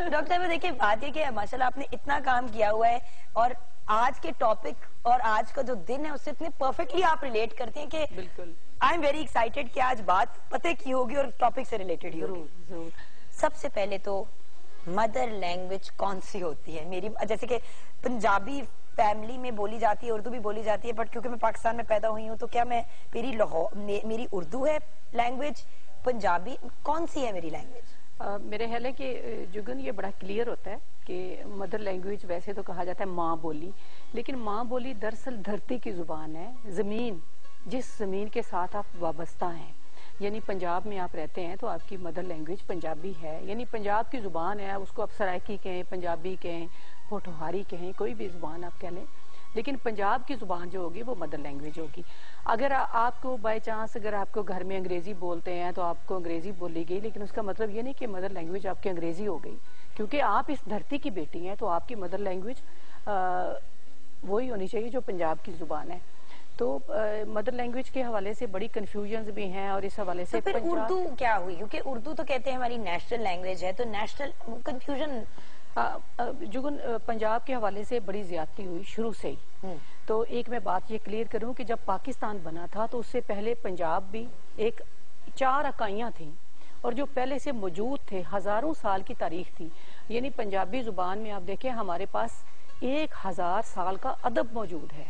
डॉक्टर साहब, देखिए बात ये कि माशाल्लाह आपने इतना काम किया हुआ है, और आज के टॉपिक और आज का जो दिन है उससे इतने परफेक्टली आप रिलेट करते हैं कि बिल्कुल आई एम वेरी एक्साइटेड कि आज बात पते की होगी और टॉपिक से रिलेटेड ही होगी. जरूर. सबसे पहले तो मदर लैंग्वेज कौन सी होती है? मेरी जैसे कि पंजाबी फैमिली में बोली जाती है, उर्दू भी बोली जाती है, बट क्योंकि मैं पाकिस्तान में पैदा हुई हूँ, तो क्या मैं मेरी उर्दू है लैंग्वेज, पंजाबी कौन सी है मेरी लैंग्वेज? मेरे ख्याल है कि जुगन ये बड़ा क्लियर होता है कि मदर लैंग्वेज वैसे तो कहा जाता है माँ बोली, लेकिन माँ बोली दरअसल धरती की जुबान है. जमीन, जिस जमीन के साथ आप वाबस्ता हैं, यानी पंजाब में आप रहते हैं तो आपकी मदर लैंग्वेज पंजाबी है, यानी पंजाब की जुबान है. उसको आप सराइकी कहें, पंजाबी कहें, पोठोहारी कहें, कोई भी जुबान आप कह लें, لیکن پنجاب کی زبان جو ہوگی وہ مدر لینگویج ہوگی. اگر آپ کو بائی چانس اگر آپ کو گھر میں انگریزی بولتے ہیں تو آپ کو انگریزی بولی گئی, لیکن اس کا مطلب یہ نہیں کہ مدر لینگویج آپ کی انگریزی ہو گئی, کیونکہ آپ اس دھرتی کی بیٹی ہیں تو آپ کی مدر لینگویج وہی ہونی چاہیے جو پنجاب کی زبان ہے. تو مدر لینگویج کے حوالے سے بڑی کنفیوژنز بھی ہیں, اور اس حوالے سے پھر اردو کیا ہوئی, کیونکہ اردو تو کہتے ہیں ہماری نیشنل لینگویج ہے, تو نیشنل کنفیوژن جگن پنجاب کے حوالے سے بڑی زیادتی ہوئی شروع سے ہی. تو ایک میں بات یہ کلیئر کروں کہ جب پاکستان بنا تھا تو اس سے پہلے پنجاب بھی ایک 4 اکائیاں تھیں, اور جو پہلے سے موجود تھے, ہزاروں سال کی تاریخ تھی. یعنی پنجابی زبان میں آپ دیکھیں ہمارے پاس 1000 سال کا ادب موجود ہے.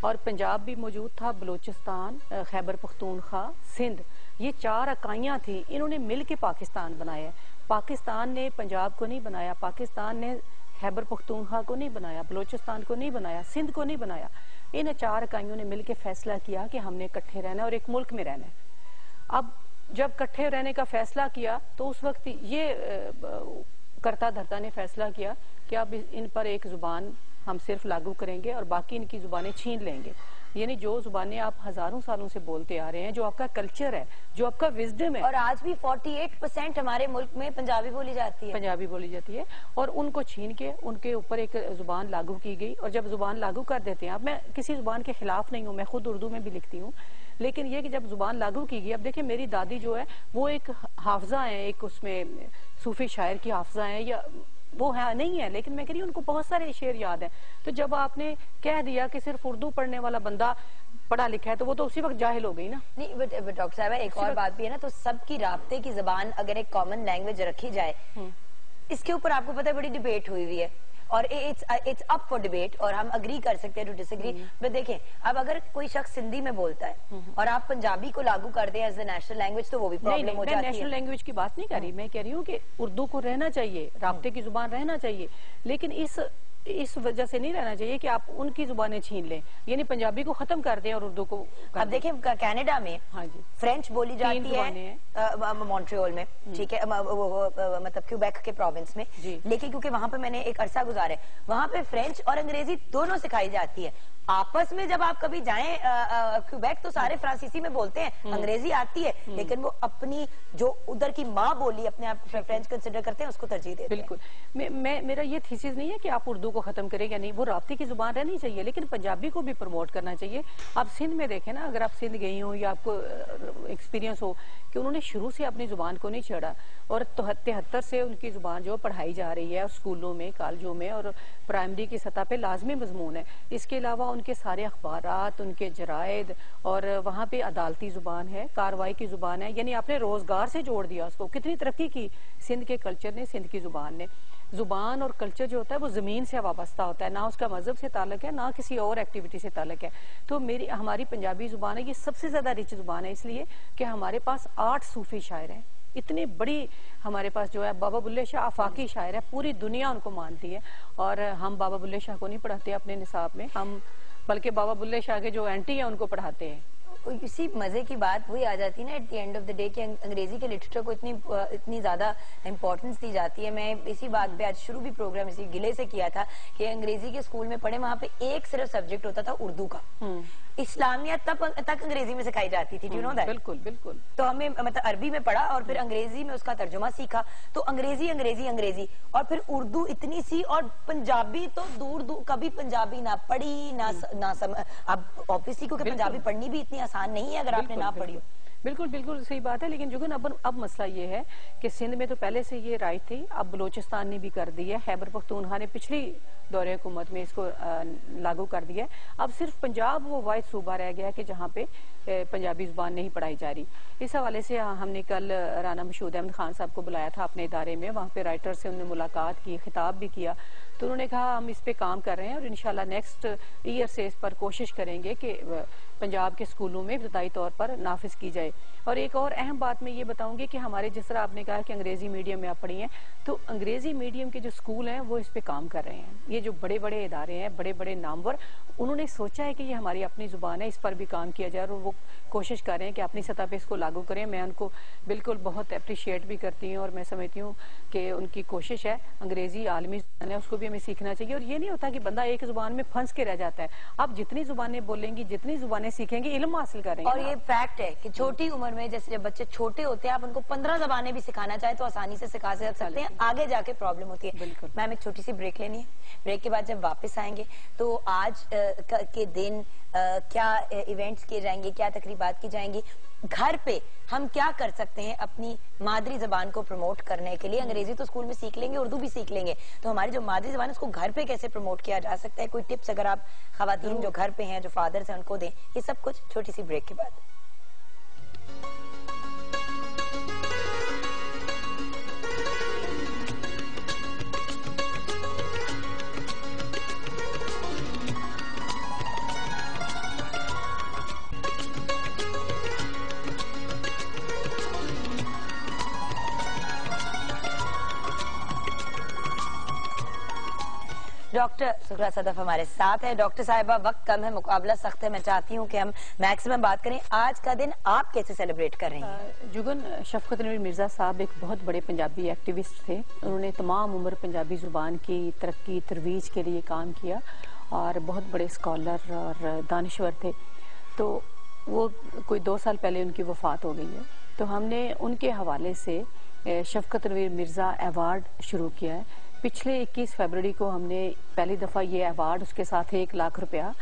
اور پنجاب بھی موجود تھا, بلوچستان, خیبر پختونخوا, سندھ, یہ 4 اکائیاں تھیں. انہوں نے مل کے پاکستان بنایا. پاکستان نے پنجاب کو نہیں بنایا, پاکستان نے خیبر پختونخوا کو نہیں بنایا, بلوچستان کو نہیں بنایا, سندھ کو نہیں بنایا. ان 4 اکائیوں نے مل کے فیصلہ کیا کہ ہم نے اکٹھے رہنا ہے اور ایک ملک میں رہنا ہے. اب جب اکٹھے رہنے کا فیصلہ کیا تو اس وقت یہ کرتا دھرتا نے فیصلہ کیا کہ اب ان پر ایک زبان ہم صرف لاگو کریں گے اور باقی ان کی زبانیں چھین لیں گے. یعنی جو زبانیں آپ ہزاروں سالوں سے بولتے آ رہے ہیں, جو آپ کا کلچر ہے, جو آپ کا وزڈم ہے, اور آج بھی 48% ہمارے ملک میں پنجابی بولی جاتی ہے, پنجابی بولی جاتی ہے, اور ان کو چھین کے ان کے اوپر ایک زبان لاگو کی گئی. اور جب زبان لاگو کر دیتے ہیں, اب میں کسی زبان کے خلاف نہیں ہوں, میں خود اردو میں بھی لکھتی ہوں, لیکن یہ کہ جب زبان لاگو کی گئی, اب دیکھیں میری دادی جو ہے وہ ایک حافظہ ہیں, ایک اس میں صوفی شاعر کی حافظہ ہیں, یا وہ نہیں ہے, لیکن میں کہہ رہی ہوں ان کو بہت سارے شعر یاد ہیں. تو جب آپ نے کہہ دیا کہ صرف اردو پڑھنے والا بندہ پڑھا لکھا ہے تو وہ تو اسی وقت جاہل ہو گئی نا. نہیں ڈاکٹر صاحب ایک اور بات بھی ہے نا, تو سب کی رابطے کی زبان اگر ایک کامن لینگویج رکھی جائے, اس کے اوپر آپ کو پتہ ہے بڑی ڈیبیٹ ہوئی ہے, اور اٹس اپ فار ڈیبیٹ, اور ہم اگری کر سکتے ہیں ٹو ڈس ایگری. بٹ دیکھیں اب اگر کوئی شخص سندھی میں بولتا ہے اور آپ پنجابی کو لاگو کر دیں ایز اے نیشنل لینگویج, تو وہ بھی پرابلم ہو جاتی ہے. میں نیشنل لینگویج کی بات نہیں کر رہی, میں کہہ رہی ہوں کہ اردو کو رہنا چاہیے, رابطے کی زبان رہنا چاہیے, لیکن اس وجہ سے نہیں رہنا چاہیے کہ آپ ان کی زبانیں چھین لیں, یعنی پنجابی کو ختم کر دیں اور اردو کو. اب دیکھیں کینیڈا میں فرینچ بولی جاتی ہے مونٹریول میں, ٹھیک ہے, مطلب کیوبیک کے پروونس میں, لیکن کیونکہ وہاں پہ میں نے ایک عرصہ گزارا ہے, وہاں پہ فرینچ اور انگریزی دونوں سکھائی جاتی ہے. آپس میں جب آپ کبھی جائیں کیوبیک تو سارے فرانسیسی میں بولتے ہیں, انگریزی آتی ہے, لیکن وہ اپنی جو ادھر کی ماں بولی اپنے آپ کو فرینچ کنسیڈر کرتے ہیں, اس کو ترجیح دیتے ہیں. بالکل, میرا یہ تھیسس نہیں ہے کہ آپ اردو کو ختم کریں یا نہیں, وہ رابطے کی زبان رہنی چاہیے, لیکن پنجابی کو بھی پروموٹ کرنا چاہیے. آپ سندھ میں دیکھیں نا, اگر آپ سندھ گئی ہوں یا آپ کو ایکسپیرینس ہو کہ انہوں نے شروع سے اپنی زبان کو نہیں چھیڑا, اور 73 سے ان کی زبان جو پڑھائی جا رہی ہے اسکولوں میں, کالجوں میں, اور پرائمری کی سطح پہ لازمی مضمون ہے. اس کے علاوہ ان کے سارے اخبارات, ان کے جرائد, اور وہاں پہ عدالتی زبان ہے, کاروائی کی زبان ہے. یعنی آپ نے روزگار سے جوڑ دیا اس کو, کتنی ترقی کی سندھ کے کلچر نے, سندھ کی زبان نے. زبان اور کلچر جو ہوتا ہے وہ زمین سے وابستہ ہوتا ہے, نہ اس کا مذہب سے تعلق ہے, نہ کسی اور ایکٹیویٹی سے تعلق ہے. تو ہماری پنجابی زبان ہے, یہ سب سے زیادہ رچ زبان ہے, اس لیے کہ ہمارے پاس 8 صوفی شاعر ہیں. اتنی بڑی ہمارے پاس جو ہے بابا بلے شاہ آفاقی شاعر ہے, پوری دنیا ان کو مانتی ہے, اور ہم بابا بلے شاہ کو نہیں پڑھاتے اپنے نصاب میں, ہم بلکہ بابا بلے شاہ کے جو اینٹی ہیں ان کو پڑھاتے ہیں. اسی مزے کی بات وہی آ جاتی ہے نا at the end of the day, کہ انگریزی کے لٹریچر کو اتنی زیادہ امپورٹنس دی جاتی ہے. میں اسی بات پہ آج شروع بھی پروگرام اسی گلے سے کیا تھا کہ انگریزی کے اسکول میں پڑھے, وہاں پہ ایک صرف سبجیکٹ ہوتا تھا اردو کا. اسلامیات تک انگریزی میں سکھائی جاتی تھی, بالکل بالکل. تو ہمیں مطلب عربی میں پڑھا اور پھر انگریزی میں اس کا ترجمہ سیکھا, تو انگریزی انگریزی انگریزی, اور پھر اردو اتنی سی, اور پنجابی تو دور کبھی پنجابی نہ پڑھی نہ اب آبویسلی کیونکہ پنجابی پڑھنی بھی اتنی آسان نہیں ہے اگر آپ نے نہ پڑھی ہو. بالکل بالکل صحیح بات ہے, لیکن جگن اب مسئلہ یہ ہے کہ سندھ میں تو پہلے سے یہ رائٹ تھی, اب بلوچستان نے بھی کر دی ہے, خیبر پختونخوا نے پچھلی دور حکومت میں اس کو لاگو کر دیا ہے. اب صرف پنجاب وہ واحد صوبہ رہ گیا کہ جہاں پہ پنجابی زبان نہیں پڑھائی جا رہی. اس حوالے سے ہم نے کل رانا مشہود احمد خان صاحب کو بلایا تھا اپنے ادارے میں, وہاں پہ رائٹر سے انہوں نے ملاقات کی, خطاب بھی کیا, تو انہوں نے کہا ہم اس پہ کام کر رہے ہیں اور انشاءاللہ نیکسٹ ایئر سے اس پر کوشش کریں گے کہ پنجاب کے اسکولوں میں ابتدائی طور پر نافذ کی جائے. اور ایک اور اہم بات میں یہ بتاؤں گی کہ ہمارے جس طرح آپ نے کہا کہ انگریزی میڈیم میں آپ پڑھی ہیں, تو انگریزی میڈیم کے جو اسکول ہیں وہ اس پہ کام کر رہے ہیں. یہ جو بڑے بڑے ادارے ہیں, بڑے بڑے نامور, انہوں نے سوچا ہے کہ یہ ہماری اپنی زبان ہے, اس پر بھی کام کیا جائے, اور وہ کوشش کر رہے ہیں کہ اپنی سطح پہ اس کو لاگو کریں. میں ان کو بالکل بہت اپریشیٹ بھی کرتی ہوں, اور میں سمجھتی ہوں کہ ان کی کوشش ہے انگریزی عالمی زبان ہے اس کو بھی भी हमें सीखना चाहिए। और ये नहीं होता कि बंदा एक जुबान में फंस के रह जाता है। आप जितनी जुबानें बोलेंगी, जितनी जुबानें सीखेंगे, इल्म हासिल करेंगे। और ये फैक्ट है कि छोटी उम्र में जैसे जब बच्चे छोटे होते हैं, आप उनको 15 जबानें भी सिखाना चाहे तो आसानी से सिखा सकते हैं, आगे जाके प्रॉब्लम होती है। बिल्कुल। मैम एक छोटी सी ब्रेक लेनी है, ब्रेक के बाद जब वापस आएंगे तो आज के दिन क्या इवेंट्स किए जाएंगे, क्या तकरीबात की जाएंगी, घर पे हम क्या कर सकते हैं अपनी मादरी जबान को प्रमोट करने के लिए। अंग्रेजी तो स्कूल में सीख लेंगे, उर्दू भी सीख लेंगे, तो हमारी जो मादरी जबान है उसको घर पे कैसे प्रमोट किया जा सकता है, कोई टिप्स अगर आप खवातीन जो घर पे हैं, जो फादर्स हैं, उनको दें। ये सब कुछ छोटी सी ब्रेक के बाद। डॉक्टर सुखरा सदफ हमारे साथ है। डॉक्टर साहिबा, वक्त कम है, मुकाबला सख्त है, मैं चाहती हूँ कि हम मैक्सिमम बात करें। आज का दिन आप कैसे सेलिब्रेट कर रही हैं? जुगन, शफकत नवीर मिर्जा साहब एक बहुत बड़े पंजाबी एक्टिविस्ट थे। उन्होंने तमाम उम्र पंजाबी जुबान की तरक्की तरवीज के लिए काम किया और बहुत बड़े स्कॉलर और दानिश्वर थे। तो वो कोई 2 साल पहले उनकी वफात हो गई है, तो हमने उनके हवाले से शफकत नवीर मिर्जा अवार्ड शुरू किया है। पिछले 21 फरवरी को हमने पहली दफ़ा ये अवार्ड, उसके साथ 1 लाख रुपया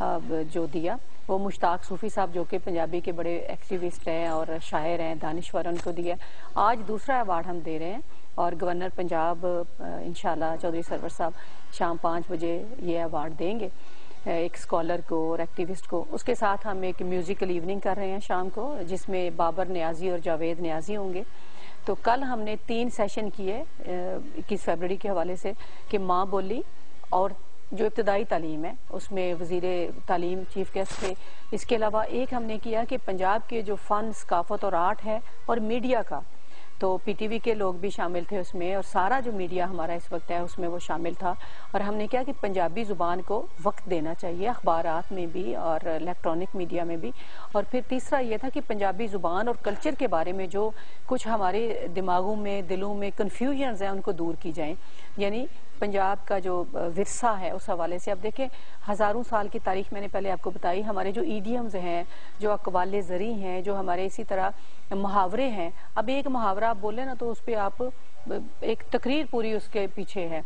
जो दिया, वो मुश्ताक सूफी साहब जो कि पंजाबी के बड़े एक्टिविस्ट हैं और शायर हैं, दानिश्वर, उनको दिया। आज दूसरा अवार्ड हम दे रहे हैं और गवर्नर पंजाब इंशाल्लाह चौधरी सरवर साहब शाम 5 बजे ये अवार्ड देंगे एक स्कॉलर को और एक्टिविस्ट को। उसके साथ हम एक म्यूजिकल इवनिंग कर रहे हैं शाम को, जिसमें बाबर न्याजी और जावेद न्याजी होंगे। तो कल हमने 3 सेशन किए 21 फरवरी के हवाले से कि माँ बोली और जो इब्तदाई तालीम है उसमें वजीर तालीम चीफ गेस्ट थे। इसके अलावा एक हमने किया कि पंजाब के जो फ़न, सकाफत और आर्ट है और मीडिया का, तो पीटीवी के लोग भी शामिल थे उसमें और सारा जो मीडिया हमारा इस वक्त है उसमें वो शामिल था। और हमने क्या कि पंजाबी ज़ुबान को वक्त देना चाहिए अखबारात में भी और इलेक्ट्रॉनिक मीडिया में भी। और फिर तीसरा ये था कि पंजाबी ज़ुबान और कल्चर के बारे में जो कुछ हमारे दिमागों में, दिलों में कन्फ्यूजन्स हैं उनको दूर की जाएँ। यानी पंजाब का जो विरसा है उस हवाले से अब देखें, हज़ारों साल की तारीख मैंने पहले आपको बताई। हमारे जो ईडियम्स हैं, जो अकवाले ज़री हैं, जो हमारे इसी तरह मुहावरे हैं। अब एक मुहावरा आप बोले ना तो उस पर आप एक तकरीर पूरी उसके पीछे है।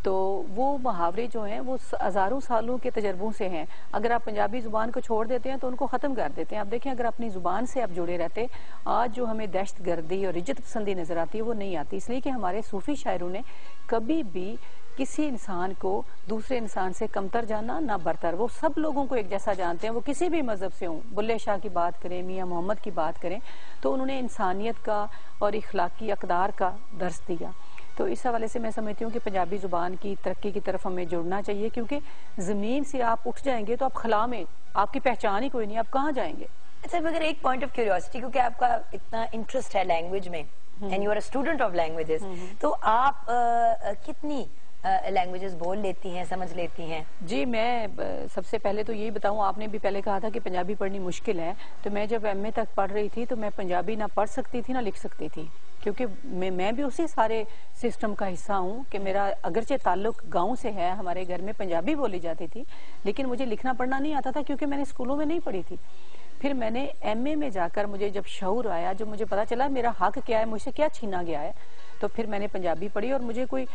तो वो मुहावरे जो हैं वो हज़ारों सालों के तजर्बों से हैं। अगर आप पंजाबी ज़ुबान को छोड़ देते हैं तो उनको ख़त्म कर देते हैं। आप देखें, अगर अपनी ज़ुबान से आप जुड़े रहते, आज जो हमें दहशत गर्दी और इज्जत पसंदी नज़र आती है वो नहीं आती। इसलिए कि हमारे सूफ़ी शायरों ने कभी भी किसी इंसान को दूसरे इंसान से कमतर जाना ना बरतर, वो सब लोगों को एक जैसा जानते हैं, वो किसी भी मजहब से हों। बुल्ले शाह की बात करें, मियाँ मोहम्मद की बात करें, तो उन्होंने इंसानियत का और इखलाकी अक़दार का दर्स दिया। तो इस हवाले से मैं समझती हूँ कि पंजाबी ज़ुबान की तरक्की की तरफ हमें जुड़ना चाहिए, क्योंकि ज़मीन से आप उठ जाएंगे तो आप खला में आपकी पहचान ही कोई नहीं, आप कहाँ जाएंगे। अच्छा, मगर एक पॉइंट ऑफ क्यूरियोसिटी, क्योंकि आपका इतना इंटरेस्ट है लैंग्वेज में and you are a student of languages, तो आप कितनी लैंग्वेजेस बोल लेती हैं, समझ लेती हैं? जी, मैं सबसे पहले तो यही बताऊं, आपने भी पहले कहा था कि पंजाबी पढ़नी मुश्किल है, तो मैं जब एमए तक पढ़ रही थी तो मैं पंजाबी ना पढ़ सकती थी ना लिख सकती थी, क्योंकि मैं भी उसी सारे सिस्टम का हिस्सा हूं कि मेरा अगरचे ताल्लुक गांव से है, हमारे घर में पंजाबी बोली जाती थी, लेकिन मुझे लिखना पढ़ना नहीं आता था क्योंकि मैंने स्कूलों में नहीं पढ़ी थी। फिर मैंने एमए में जाकर मुझे जब शऊर आया, जब मुझे पता चला मेरा हक क्या है, मुझसे क्या छीना गया है, तो फिर मैंने पंजाबी पढ़ी और मुझे कोई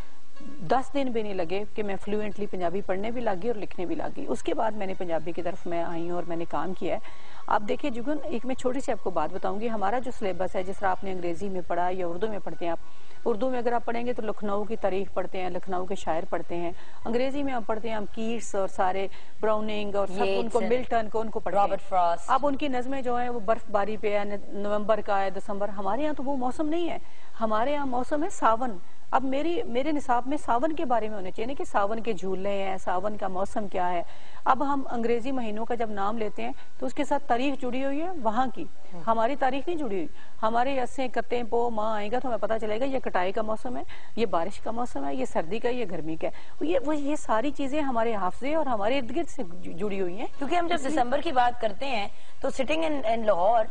10 दिन भी नहीं लगे कि मैं फ्लुएंटली पंजाबी पढ़ने भी लगी और लिखने भी लगी। उसके बाद मैंने पंजाबी की तरफ मैं आई हूँ और मैंने काम किया है। आप देखिए जुगन, एक मैं छोटी सी आपको बात बताऊंगी। हमारा जो सिलेबस है, जिस तरह आपने अंग्रेजी में पढ़ा या उर्दू में पढ़ते हैं, आप उर्दू में अगर आप पढ़ेंगे तो लखनऊ की तारीख पढ़ते हैं, लखनऊ के शायर पढ़ते हैं। अंग्रेजी में आप पढ़ते हैं हम कीट्स और सारे ब्राउनिंग और सब उनको, मिल्टन को उनको पढ़ते हैं, रॉबर्ट फ्रॉस्ट। अब उनकी नज़में जो है वो बर्फबारी पे है, नवंबर का है, दिसंबर। हमारे यहाँ तो वो मौसम नहीं है, हमारे यहाँ मौसम है सावन। अब मेरे निसाब में सावन के बारे में होने चाहिए, कि सावन के झूले हैं, सावन का मौसम क्या है। अब हम अंग्रेजी महीनों का जब नाम लेते हैं तो उसके साथ तारीख जुड़ी हुई है वहाँ की, हमारी तारीख नहीं जुड़ी हुई। हमारे अस्से कत्ते पो माँ आएगा तो हमें पता चलेगा ये कटाई का मौसम है, ये बारिश का मौसम है, ये सर्दी का, ये गर्मी का है। ये सारी चीजें हमारे हाफजे और हमारे इर्द गिर्द से जुड़ी हुई हैं। क्योंकि हम जब दिसंबर की बात करते हैं तो सिटिंग इन लाहौर,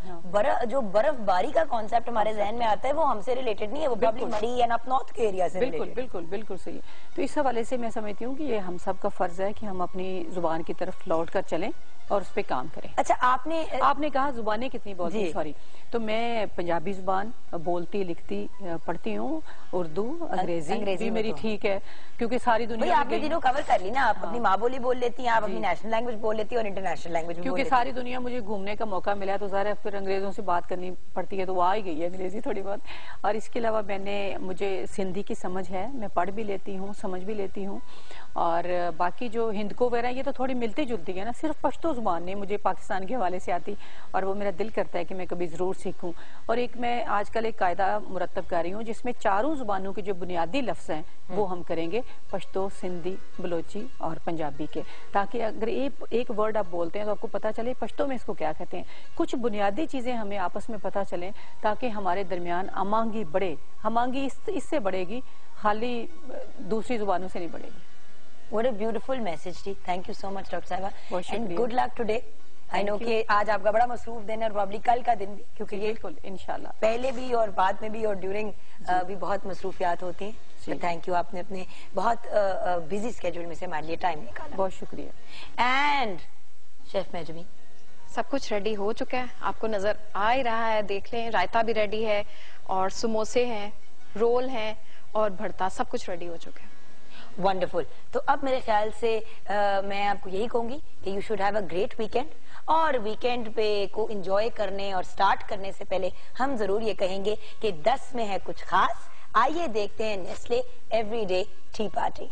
जो बर्फबारी का कॉन्सेप्ट हमारे जहन में आता है वो हमसे रिलेटेड नहीं है, वो प्रॉब्लम मरी या नॉर्थ के ایریا سے بالکل بالکل بالکل صحیح. تو اس حوالے سے میں سمجھتی ہوں کہ یہ ہم سب کا فرض ہے کہ ہم اپنی زبان کی طرف لوٹ کر چلیں اور اس پہ کام کریں. اچھا آپ نے کہا زبانیں کتنی بولتی ہیں, سوری, تو میں پنجابی زبان بولتی, لکھتی, پڑھتی ہوں, اردو, انگریزی بھی میری ٹھیک ہے, کیونکہ ساری دنیا آپ نے تینوں کور کر لی نا, آپ اپنی ماں بولی بول لیتی ہیں, آپ اپنی نیشنل لینگویج بول لیتی ہیں اور انٹرنیشنل لینگویج بھی بول لیتی ہیں. کیونکہ ساری دنیا مجھے گھومنے کا موقع ملا تو ظاہر ہے پھر انگریزوں سے بات کرنی پڑتی ہے, تو وہ آ ہی گئی ہے انگریزی تھوڑی بہت. اور اس کے علاوہ مجھے سندھی کی سمجھ ہے, میں پڑھ بھی لیتی ہوں, سمجھ بھی لیتی ہوں. اور باقی جو ہندکو وغیرہ یہ تو تھوڑی ملتی جلتی ہے نا, صرف پشتو زبان نہیں مجھے پاکستان کے حوالے سے آتی, اور وہ میرا دل کرتا ہے کہ میں کبھی ضرور سیکھوں. اور ایک میں آج کل ایک قاعدہ مرتب کر رہی ہوں جس میں چاروں زبانوں کے جو بنیادی لفظ ہیں وہ ہم کریں گے, پشتو, سندھی, بلوچی اور پنجابی کے, تاکہ اگر ایک ورڈ آپ بولتے ہیں تو آپ کو پتا چلے پشتو میں اس کو کیا کہتے ہیں. کچھ بنیادی چیزیں ہمیں آپس میں پتا چلیں تاکہ ہمارے درمیان ہمانگی بڑھے. ہمانگی اس سے بڑھے گی, خالی دوسری زبانوں سے نہیں بڑھے گی. What a beautiful message تھی. Thank you so much Dr. Sahiba and good luck today. I know کہ آج آپ کا بڑا مصروف دن ہے اور probably کل کا دن بھی, کیونکہ یہ بالکل انشاءاللہ پہلے بھی اور بعد میں بھی اور ڈیورنگ بھی بہت مصروفیات ہوتی ہیں. تھینک یو, آپ نے اپنے بہت بزی اسکیڈول میں سے ہمارے لیے ٹائم نکالا. بہت شکریہ. اینڈ شیف مہجبین, سب کچھ ریڈی ہو چکا ہے, آپ کو نظر آ ہی رہا ہے, دیکھ لیں, رائتا بھی ریڈی ہے اور سموسے ہیں, رول ہیں اور بھرتا, سب کچھ ریڈی ہو چکا ہے. ونڈرفل. تو اب میرے خیال سے میں آپ کو یہی کہوں گی کہ you should have a great weekend, اور ویکینڈ پہ کو انجوائے کرنے اور سٹارٹ کرنے سے پہلے ہم ضرور یہ کہیں گے کہ 10 میں ہے کچھ خاص. آئیے دیکھتے ہیں Nestle every day T party.